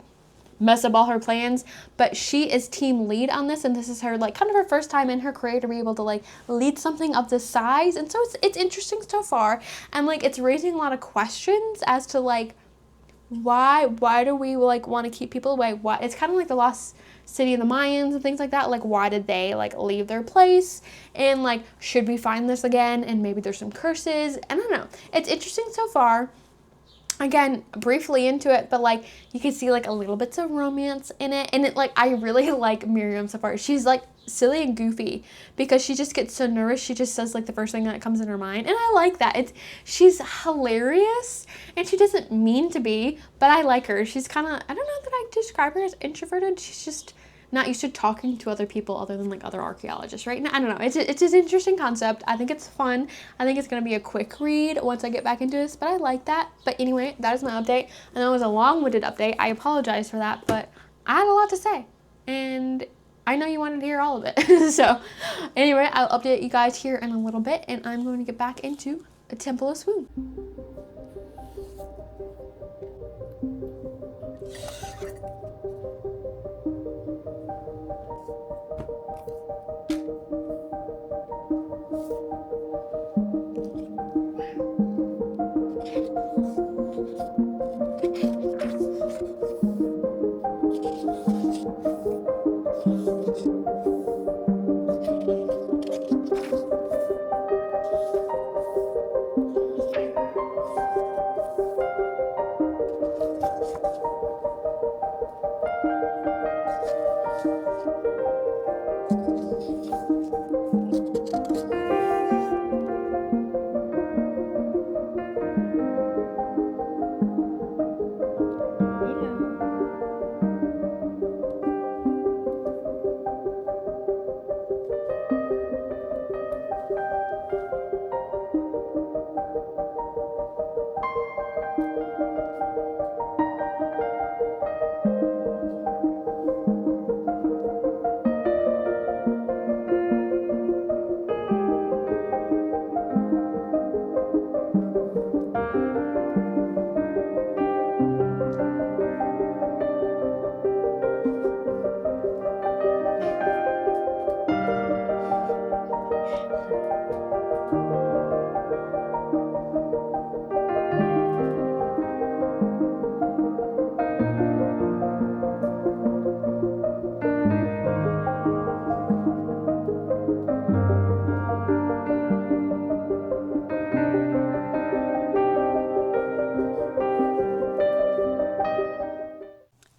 mess up all her plans. But she is team lead on this. And this is her, like, kind of her first time in her career to be able to, like, lead something of this size. And so it's interesting so far. And, like, it's raising a lot of questions as to, like, why do we like want to keep people away? Why? It's kind of like the lost city of the Mayans and things like that. Like, why did they like leave their place? And like, should we find this again? And maybe there's some curses. I don't know. It's interesting so far. Again, briefly into it, but like you can see like a little bits of romance in it. And it like, I really like Miriam so far. She's like silly and goofy because she just gets so nervous. She just says like the first thing that comes in her mind. And I like that. She's hilarious and she doesn't mean to be, but I like her. She's kind of, I don't know that I describe her as introverted. She's just not used to talking to other people other than like other archaeologists, right? I don't know. It's an interesting concept. I think it's fun. I think it's going to be a quick read once I get back into this, but I like that. But anyway, that is my update. I know it was a long-winded update. I apologize for that, but I had a lot to say. And I know you wanted to hear all of it. So anyway, I'll update you guys here in a little bit, and I'm going to get back into a Temple of Swoon.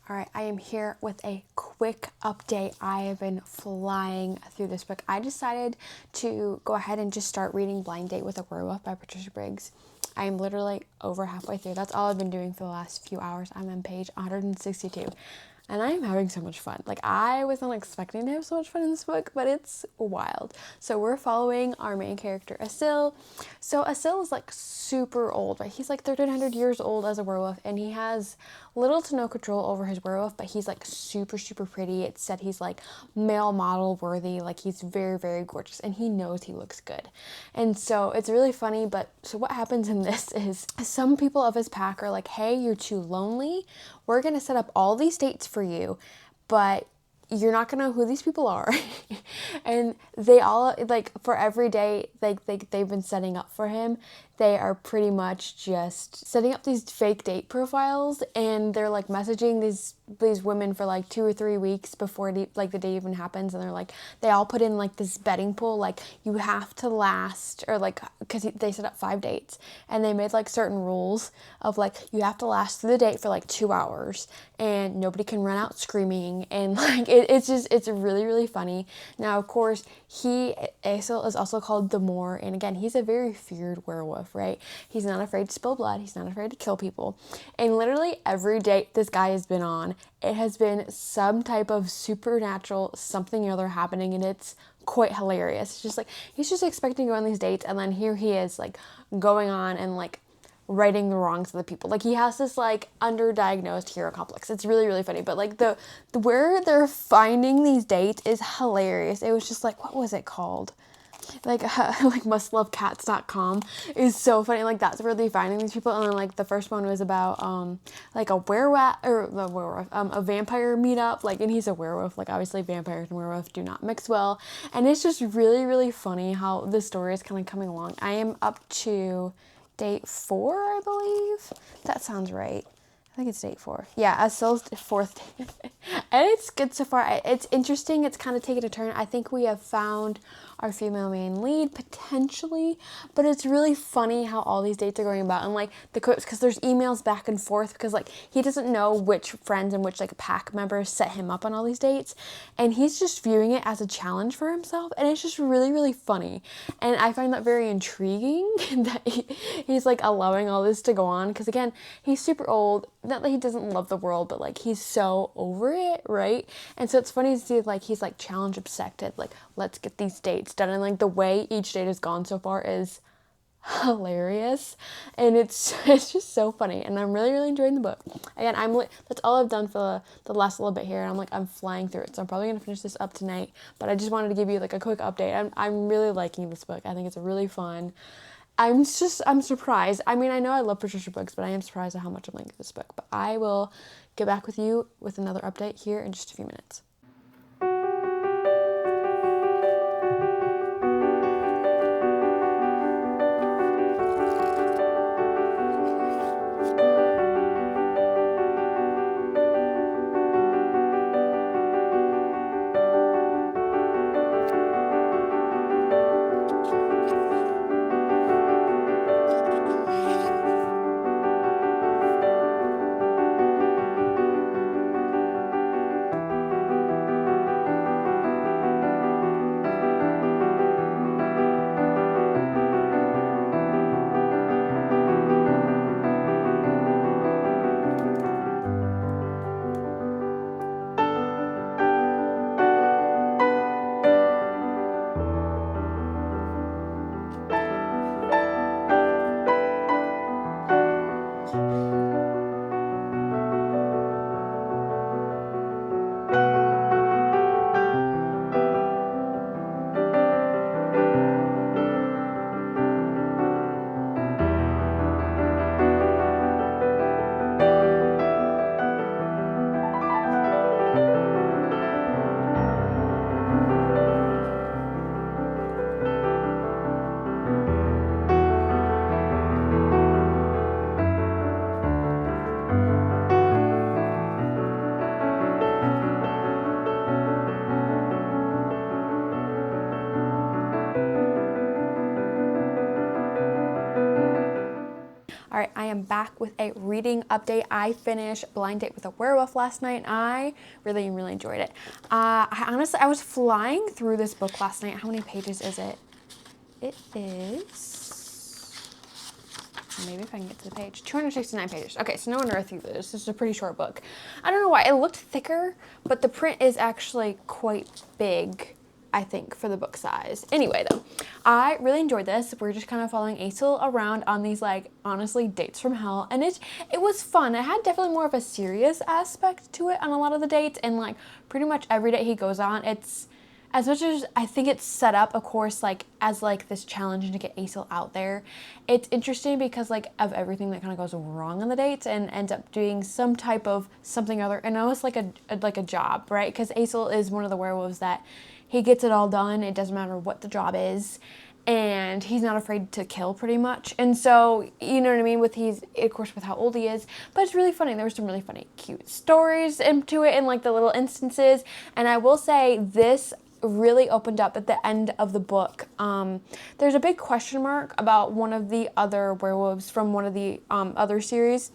All right, I am here with a quick update. I have been flying through this book. I decided to go ahead and just start reading Blind Date with a Werewolf by Patricia Briggs. I am literally over halfway through. That's all I've been doing for the last few hours. I'm on page 162. And I am having so much fun. Like, I was not expecting to have so much fun in this book, but it's wild. So we're following our main character, Asil. So Asil is like super old, right? He's like 1,300 years old as a werewolf, and he has little to no control over his werewolf, but he's like super, super pretty. It said he's like male model worthy. Like, he's very, very gorgeous, and he knows he looks good. And so it's really funny, but so what happens in this is some people of his pack are like, hey, you're too lonely. We're going to set up all these dates for you, but you're not going to know who these people are. And they all, like, for every day, like, they've been setting up for him, they are pretty much just setting up these fake date profiles, and they're like messaging these women for like 2 or 3 weeks before the day even happens, and they're like, they all put in like this betting pool, like, you have to last, or like, because they set up 5 dates, and they made like certain rules of like, you have to last through the date for like 2 hours, and nobody can run out screaming, and like it's really, really funny. Now, of course, Asil is also called the Moor, and again, he's a very feared werewolf, right? He's not afraid to spill blood. He's not afraid to kill people. And literally every date this guy has been on, it has been some type of supernatural something or other happening, and it's quite hilarious. It's just like, he's just expecting to go on these dates, and then here he is, like, going on and like righting the wrongs of the people. Like, he has this like underdiagnosed hero complex. It's really, really funny, but like the where they're finding these dates is hilarious. It was just like, what was it called? Like mustlovecats.com is so funny. Like, that's where they're finding these people. And then like the first one was about like a werewolf, or the werewolf, a vampire meetup. Like, and he's a werewolf. Like, obviously vampires and werewolf do not mix well. And it's just really, really funny how the story is kind of coming along. I am up to date 4, I believe. That sounds right. I think it's date 4. Yeah, Asil's 4th date. And it's good so far. It's interesting. It's kind of taken a turn. I think we have found our female main lead, potentially. But it's really funny how all these dates are going about. And, like, the quotes, because there's emails back and forth. Because, like, he doesn't know which friends and which, like, pack members set him up on all these dates. And he's just viewing it as a challenge for himself. And it's just really, really funny. And I find that very intriguing that he's, like, allowing all this to go on. Because, again, he's super old. Not that he doesn't love the world, but like, he's so over it, right? And so it's funny to see, like, he's like challenge obsessed, like, let's get these dates done, and like the way each date has gone so far is hilarious, and it's just so funny, and I'm really, really enjoying the book. Again, that's all I've done for the last little bit here, and I'm flying through it, so I'm probably gonna finish this up tonight. But I just wanted to give you like a quick update. I'm really liking this book. I think it's really fun. I'm surprised. I mean, I know I love Patricia Briggs, but I am surprised at how much I'm liking this book. But I will get back with you with another update here in just a few minutes. All right, I am back with a reading update. I finished Blind Date with a Werewolf last night, and I really, really enjoyed it. I was flying through this book last night. How many pages is it? It is, maybe if I can get to the page, 269 pages. Okay, so no wonder I think this is a pretty short book. I don't know why, it looked thicker, but the print is actually quite big, I think, for the book size. Anyway, though, I really enjoyed this. We're just kind of following Aisel around on these, like, honestly, dates from hell. And it was fun. It had definitely more of a serious aspect to it on a lot of the dates. And, like, pretty much every date he goes on, it's, as much as I think it's set up, of course, like, as, like, this challenge to get Aisel out there, it's interesting because, like, of everything that kind of goes wrong on the dates and ends up doing some type of something other, and almost like a job, right? Because Aisel is one of the werewolves that he gets it all done. It doesn't matter what the job is. And he's not afraid to kill, pretty much. And so, you know what I mean, of course, with how old he is. But it's really funny. There were some really funny, cute stories into it and, like, the little instances. And I will say this really opened up at the end of the book. There's a big question mark about one of the other werewolves from one of the other series.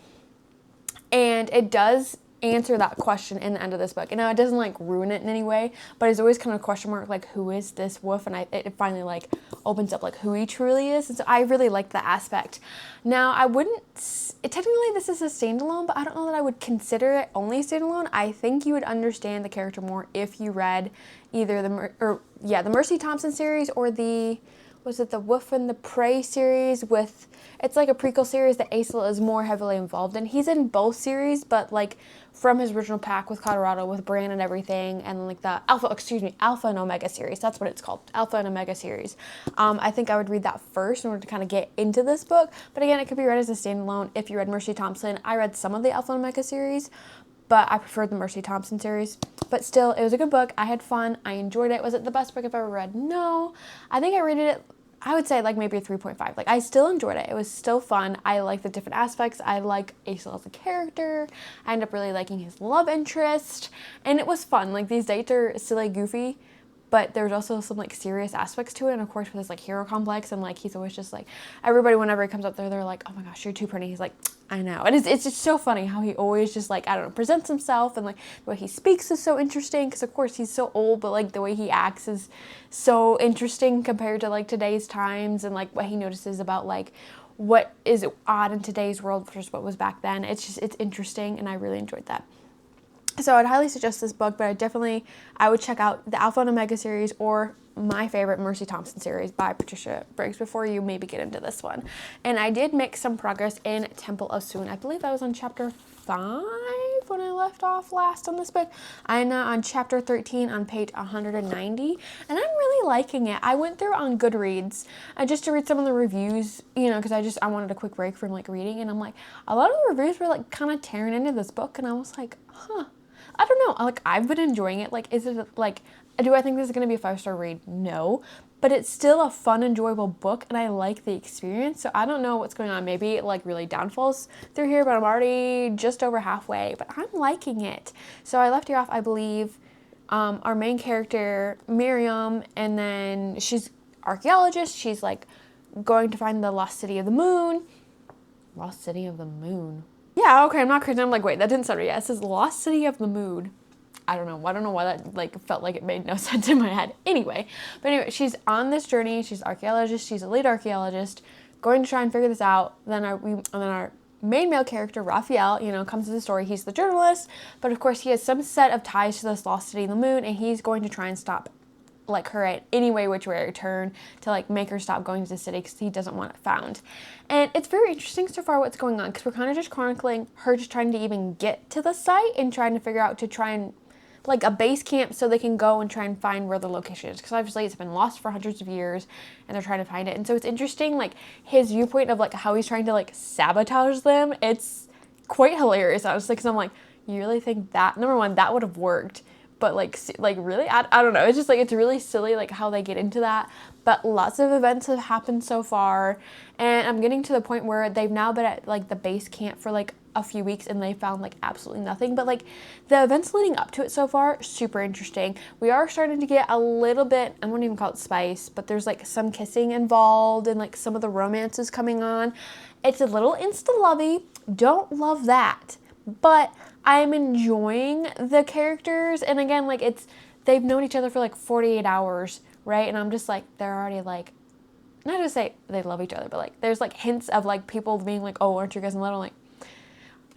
And it does answer that question in the end of this book. And now it doesn't, like, ruin it in any way, but it's always kind of a question mark, like, who is this wolf? And it finally, like, opens up, like, who he truly is. And so I really like that aspect. Now, technically this is a standalone, but I don't know that I would consider it only standalone. I think you would understand the character more if you read either the Mercy Thompson series or the Wolf and the Prey series it's like a prequel series that Aisel is more heavily involved in. He's in both series, but, like, from his original pack with Colorado, with Bran and everything, and, like, the Alpha and Omega series. That's what it's called, Alpha and Omega series. I think I would read that first in order to kind of get into this book. But again, it could be read as a standalone if you read Mercy Thompson. I read some of the Alpha and Omega series, but I preferred the Mercy Thompson series. But still, it was a good book. I had fun. I enjoyed it. Was it the best book I've ever read? No. I think I rated it, I would say, like, maybe a 3.5. Like, I still enjoyed it. It was still fun. I like the different aspects. I like Aisel as a character. I end up really liking his love interest. And it was fun. Like, these dates are silly, goofy, but there's also some, like, serious aspects to it. And, of course, with his, like, hero complex, and, like, he's always just, like, everybody, whenever he comes up there, they're like, oh my gosh, you're too pretty. He's like, I know. And it's just so funny how he always just, like, I don't know, presents himself, and, like, the way he speaks is so interesting because, of course, he's so old, but, like, the way he acts is so interesting compared to, like, today's times, and, like, what he notices about, like, what is odd in today's world versus what was back then. It's interesting, and I really enjoyed that. So I'd highly suggest this book, but I would check out the Alpha and Omega series or my favorite Mercy Thompson series by Patricia Briggs before you maybe get into this one. And I did make some progress in Temple of Swoon. I believe I was on chapter 5 when I left off last on this book. I'm now on chapter 13 on page 190, and I'm really liking it. I went through on Goodreads just to read some of the reviews, you know, because I wanted a quick break from, like, reading, and I'm like, a lot of the reviews were, like, kind of tearing into this book, and I was like, huh. I don't know, like, I've been enjoying it. Like, is it, like, do I think this is going to be a 5-star read? No, but it's still a fun, enjoyable book, and I like the experience, so I don't know what's going on. Maybe it, like, really downfalls through here, but I'm already just over halfway, but I'm liking it. So I left you off, I believe, our main character, Miriam, and then she's archaeologist. She's, like, going to find the lost city of the moon. Lost city of the moon. Yeah, okay, I'm not crazy. I'm like, wait, that didn't sound right. Yeah, it says Lost City of the Moon. I don't know why that, like, felt like it made no sense in my head. Anyway, she's on this journey. She's an archaeologist. She's a lead archaeologist, going to try and figure this out. Then our main male character, Raphael, you know, comes to the story. He's the journalist, but of course he has some set of ties to this lost city of the moon, and he's going to try and stop, like, her at any way which way I turn to, like, make her stop going to the city because he doesn't want it found. And it's very interesting so far what's going on because we're kind of just chronicling her just trying to even get to the site and trying to figure out to try and, like, a base camp so they can go and try and find where the location is, because obviously it's been lost for hundreds of years and they're trying to find it. And so it's interesting, like, his viewpoint of, like, how he's trying to, like, sabotage them. It's quite hilarious, honestly, because I'm like, you really think that, number one, that would have worked? But, like really? I don't know. It's just, like, it's really silly, like, how they get into that. But lots of events have happened so far. And I'm getting to the point where they've now been at, like, the base camp for, like, a few weeks and they found like absolutely nothing, but like the events leading up to it so far, super interesting. We are starting to get a little bit, I won't even call it spice, but there's like some kissing involved and like some of the romances coming on. It's a little insta-lovey, don't love that, but I'm enjoying the characters. And again, like they've known each other for like 48 hours, right? And I'm just like, they're already like, not to say they love each other, but like there's like hints of like people being like, oh, aren't you guys in love? I'm like,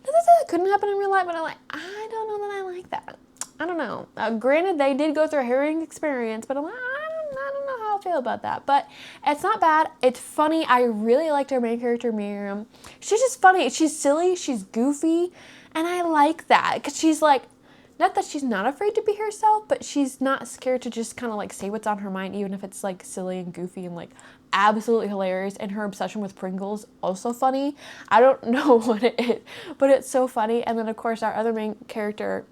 that couldn't happen in real life, but I'm like, I don't know that I like that. I don't know. Granted, they did go through a harrowing experience, but I'm like, I don't know how I feel about that. But it's not bad. It's funny. I really liked our main character, Miriam. She's just funny. She's silly. She's goofy. And I like that because she's like, not that she's not afraid to be herself, but she's not scared to just kind of like say what's on her mind, even if it's like silly and goofy and like absolutely hilarious. And her obsession with Pringles, also funny. I don't know what it is, but it's so funny. And then of course our other main character,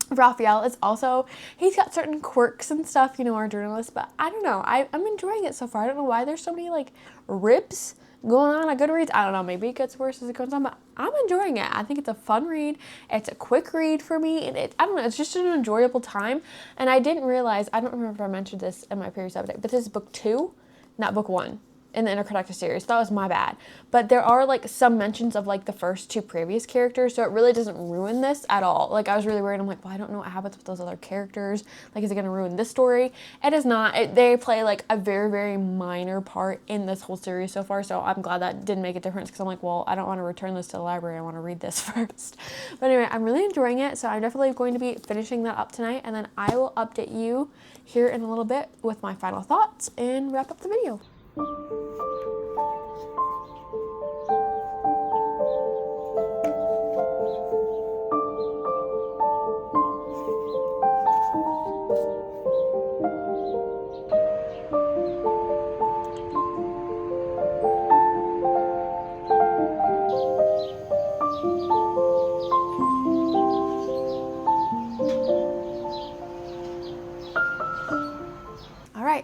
Raphael, is also, he's got certain quirks and stuff, you know, our journalist, but I don't know. I'm enjoying it so far. I don't know why there's so many like ribs going on at Goodreads. I don't know, maybe it gets worse as it goes on, but I'm enjoying it. I think it's a fun read. It's a quick read for me, and I don't know, it's just an enjoyable time. And I didn't realize, I don't remember if I mentioned this in my previous update, but this is book 2, not book 1 in the Interconnected series. That was my bad. But there are like some mentions of like the first 2 previous characters, so it really doesn't ruin this at all. Like I was really worried. I'm like, well, I don't know what happens with those other characters. Like, is it going to ruin this story? It is not. They play like a very, very minor part in this whole series so far, so I'm glad that didn't make a difference because I'm like, well, I don't want to return this to the library. I want to read this first. But anyway, I'm really enjoying it, so I'm definitely going to be finishing that up tonight, and then I will update you here in a little bit with my final thoughts and wrap up the video.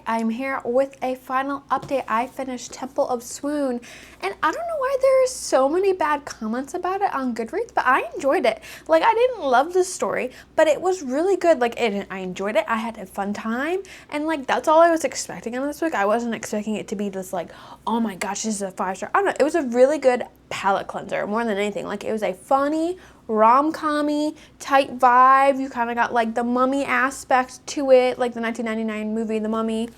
I'm here with a final update. I finished Temple of Swoon, and I don't know why there are so many bad comments about it on Goodreads, but I enjoyed it. Like, I didn't love the story, but it was really good. Like, I enjoyed it. I had a fun time, and like, that's all I was expecting on this book. I wasn't expecting it to be this like, oh my gosh, this is a 5-star. I don't know. It was a really good palette cleanser more than anything. Like, it was a funny, rom-com-y type vibe. You kind of got like the mummy aspect to it, like the 1999 movie The Mummy,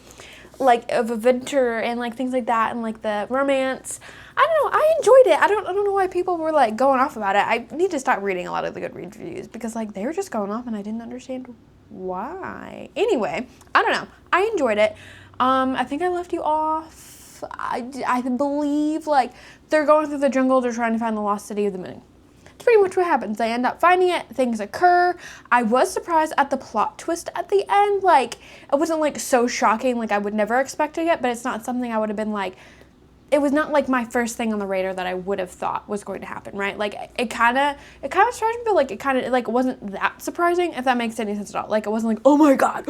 like of adventure and like things like that, and like the romance. I don't know, I enjoyed it. I don't know why people were like going off about it. I need to stop reading a lot of the Goodreads reviews because like they were just going off and I didn't understand why. Anyway, I don't know, I enjoyed it. I think I left you off, I believe like they're going through the jungle, they're trying to find the lost city of the moon. It's pretty much what happens. They end up finding it, things occur. I was surprised at the plot twist at the end. Like, it wasn't like so shocking, like I would never expect it, but it's not something I would have been like, it was not like my first thing on the radar that I would have thought was going to happen, right? Like, it kind of surprised me, but like, it wasn't that surprising, if that makes any sense at all. Like, it wasn't like, oh my God,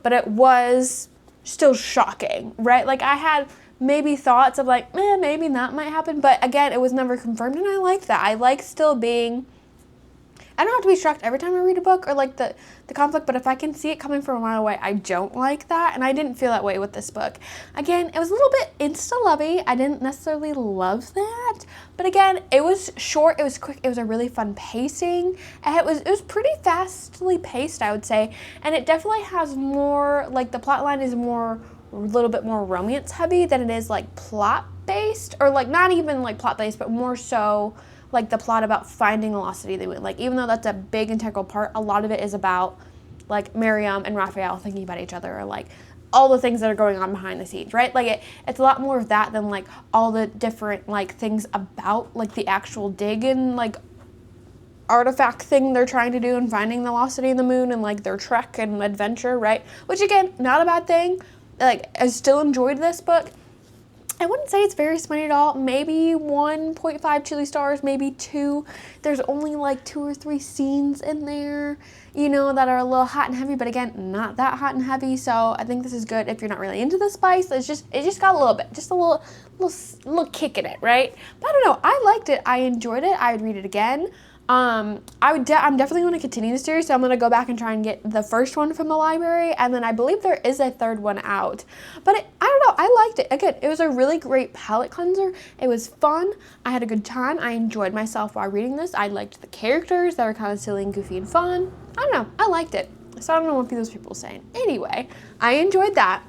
but it was still shocking, right? Like, I had maybe thoughts of like, maybe that might happen, but again, it was never confirmed, and I like that. I like still being, I don't have to be shocked every time I read a book or like the conflict, but if I can see it coming from a mile away, I don't like that, and I didn't feel that way with this book. Again, it was a little bit insta-lovey. I didn't necessarily love that, but again, it was short, it was quick, it was a really fun pacing, and it was pretty fastly paced, I would say, and it definitely has more, like the plot line is more, a little bit more romance heavy than it is like plot based, or like not even like plot based, but more so like the plot about finding the lost city of the moon. Like, even though that's a big integral part, a lot of it is about like Miriam and Raphael thinking about each other, or like all the things that are going on behind the scenes, right? Like it's a lot more of that than like all the different like things about like the actual dig and like artifact thing they're trying to do and finding the lost city of the moon and like their trek and adventure, right? Which again, not a bad thing. Like, I still enjoyed this book. I wouldn't say it's very smutty at all. Maybe 1.5 chili stars, maybe 2. There's only like 2 or 3 scenes in there, you know, that are a little hot and heavy, but again, not that hot and heavy. So I think this is good if you're not really into the spice. It just got a little bit, just a little kick in it, right? But I don't know. I liked it. I enjoyed it. I would read it again. I'm definitely going to continue the series, so I'm going to go back and try and get the first one from the library, and then I believe there is a third one out. But I don't know, I liked it. Again, it was a really great palate cleanser. It was fun. I had a good time. I enjoyed myself while reading this. I liked the characters. They were kind of silly and goofy and fun. I don't know, I liked it. So I don't know what those people are saying. Anyway, I enjoyed that.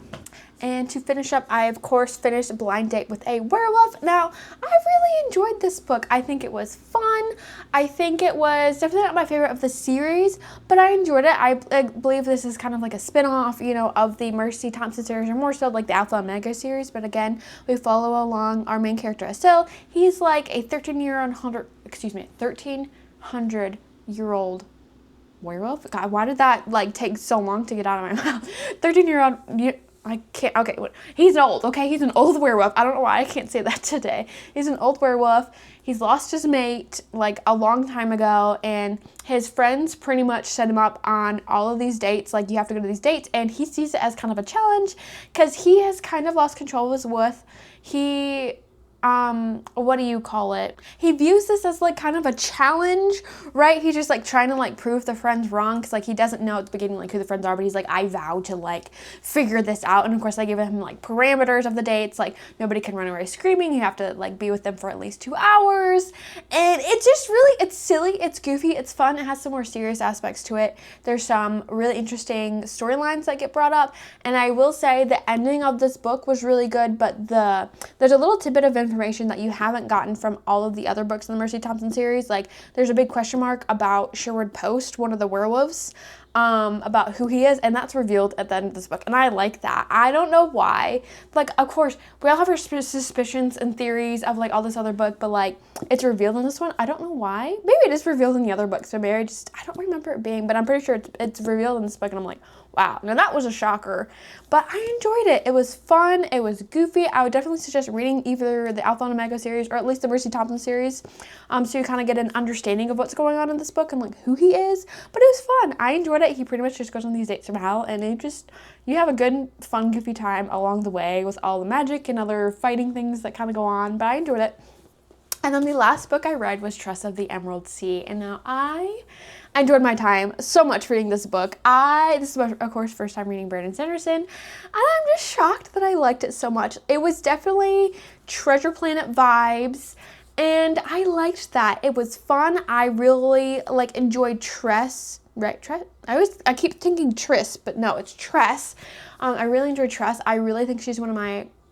And to finish up, I of course finished Blind Date with a Werewolf. Now, I really enjoyed this book. I think it was fun. I think it was definitely not my favorite of the series, but I enjoyed it. I believe this is kind of like a spin-off, you know, of the Mercy Thompson series, or more so like the Alpha Omega series. But again, we follow along our main character, Estelle. He's like a 1300-year-old werewolf. God, why did that like take so long to get out of my mouth? 13-year-old. I can't, okay, he's old, okay? He's an old werewolf. I don't know why I can't say that today. He's an old werewolf. He's lost his mate, like, a long time ago, and his friends pretty much set him up on all of these dates, like, you have to go to these dates, and he sees it as kind of a challenge, because he has kind of lost control of his wolf. What do you call it? He views this as like kind of a challenge, right? He's just like trying to like prove the friends wrong, because like he doesn't know at the beginning like who the friends are, but he's like, I vow to like figure this out. And of course I give him like parameters of the dates, like nobody can run away screaming, you have to like be with them for at least 2 hours. And it's just really, it's silly, it's goofy, it's fun, it has some more serious aspects to it. There's some really interesting storylines that get brought up, and I will say the ending of this book was really good, but there's a little tidbit of information that you haven't gotten from all of the other books in the Mercy Thompson series. Like, there's a big question mark about Sherwood Post, one of the werewolves, about who he is, and that's revealed at the end of this book, and I like that. I don't know why. Like, of course, we all have our suspicions and theories of, like, all this other book, but, like, it's revealed in this one. I don't know why. Maybe it is revealed in the other book, so maybe I don't remember it being, but I'm pretty sure it's revealed in this book, and I'm like, wow, now that was a shocker. But I enjoyed it. It was fun. It was goofy. I would definitely suggest reading either the Alpha and Omega series or at least the Mercy Thompson series, so you kind of get an understanding of what's going on in this book and like who he is. But it was fun. I enjoyed it. He pretty much just goes on these dates from hell, and you have a good, fun, goofy time along the way with all the magic and other fighting things that kind of go on. But I enjoyed it. And then the last book I read was Tress of the Emerald Sea, and now I enjoyed my time so much reading this book. This is, of course, first time reading Brandon Sanderson, and I'm just shocked that I liked it so much. It was definitely Treasure Planet vibes, and I liked that. It was fun. I really, like, enjoyed Tress, right? I keep thinking Triss, but no, it's Tress. I really enjoyed Tress. I really think she's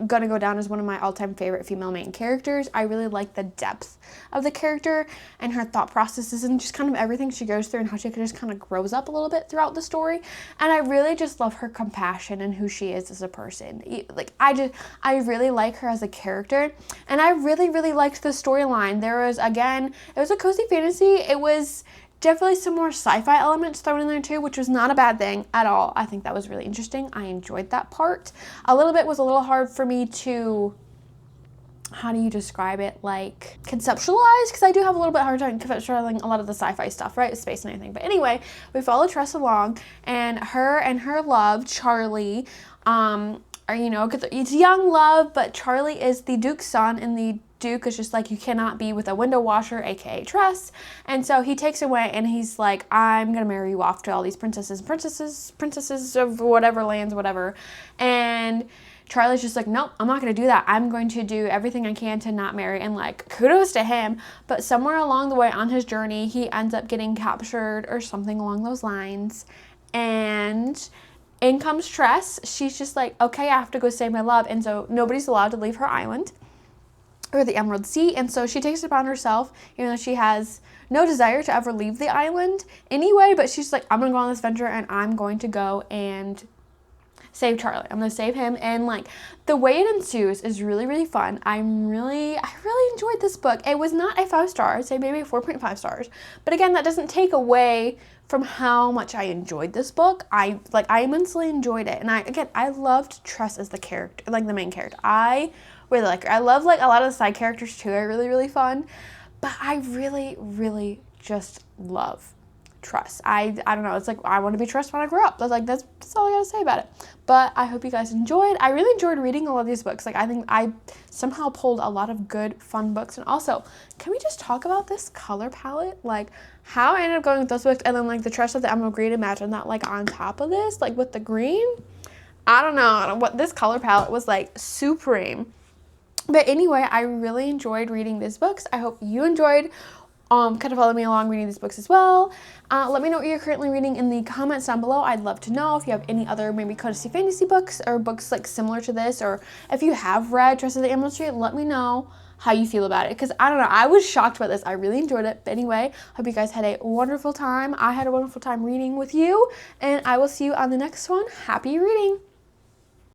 gonna go down as one of my all-time favorite female main characters. I really like the depth of the character and her thought processes and just kind of everything she goes through and how she just kind of grows up a little bit throughout the story. And I really just love her compassion and who she is as a person. Like, I really like her as a character, and I really, really liked the storyline. It was a cozy fantasy. It was definitely some more sci-fi elements thrown in there too, which was not a bad thing at all. I think that was really interesting. I enjoyed that part. A little bit was a little hard for me to, how do you describe it, like conceptualize, because I do have a little bit hard time conceptualizing a lot of the sci-fi stuff, right, space and everything. But anyway, we follow Tress along, and her love, Charlie, it's young love, but Charlie is the Duke's son, and the Duke is just like, you cannot be with a window washer, aka Tress. And so he takes away, and he's like, I'm gonna marry you off to all these princesses of whatever lands, whatever. And Charlie's just like, nope, I'm not gonna do that. I'm going to do everything I can to not marry. And like, kudos to him. But somewhere along the way on his journey, he ends up getting captured or something along those lines. And in comes Tress. She's just like, okay, I have to go save my love. And so nobody's allowed to leave her island, or the Emerald Sea, and so she takes it upon herself, even though she has no desire to ever leave the island anyway, but she's like, I'm gonna go on this venture, and I'm going to go and save Charlie. I'm gonna save him, and like, the way it ensues is really, really fun. I really enjoyed this book. It was not a 5-star, I'd say maybe a 4.5 stars, but again, that doesn't take away from how much I enjoyed this book. I immensely enjoyed it, and I loved Tress as the character, like the main character. I really like her. I love like a lot of the side characters too. Are really, really fun. But I really, really just love Trust. I don't know. It's like I want to be Trust when I grow up. That's all I gotta say about it. But I hope you guys enjoyed. I really enjoyed reading all of these books. Like I think I somehow pulled a lot of good, fun books. And also, can we just talk about this color palette? Like how I ended up going with those books, and then like the Trust of the Emerald Green. Imagine that like on top of this, like with the green. I don't know what this color palette was like supreme. But anyway, I really enjoyed reading these books. I hope you enjoyed kind of follow me along reading these books as well. Let me know what you're currently reading in the comments down below. I'd love to know if you have any other maybe cozy fantasy books or books like similar to this, or if you have read Trust of the Emerald Tree, let me know how you feel about it, because I don't know, I was shocked by this. I really enjoyed it. But anyway, hope you guys had a wonderful time. I had a wonderful time reading with you, and I will see you on the next one. Happy reading!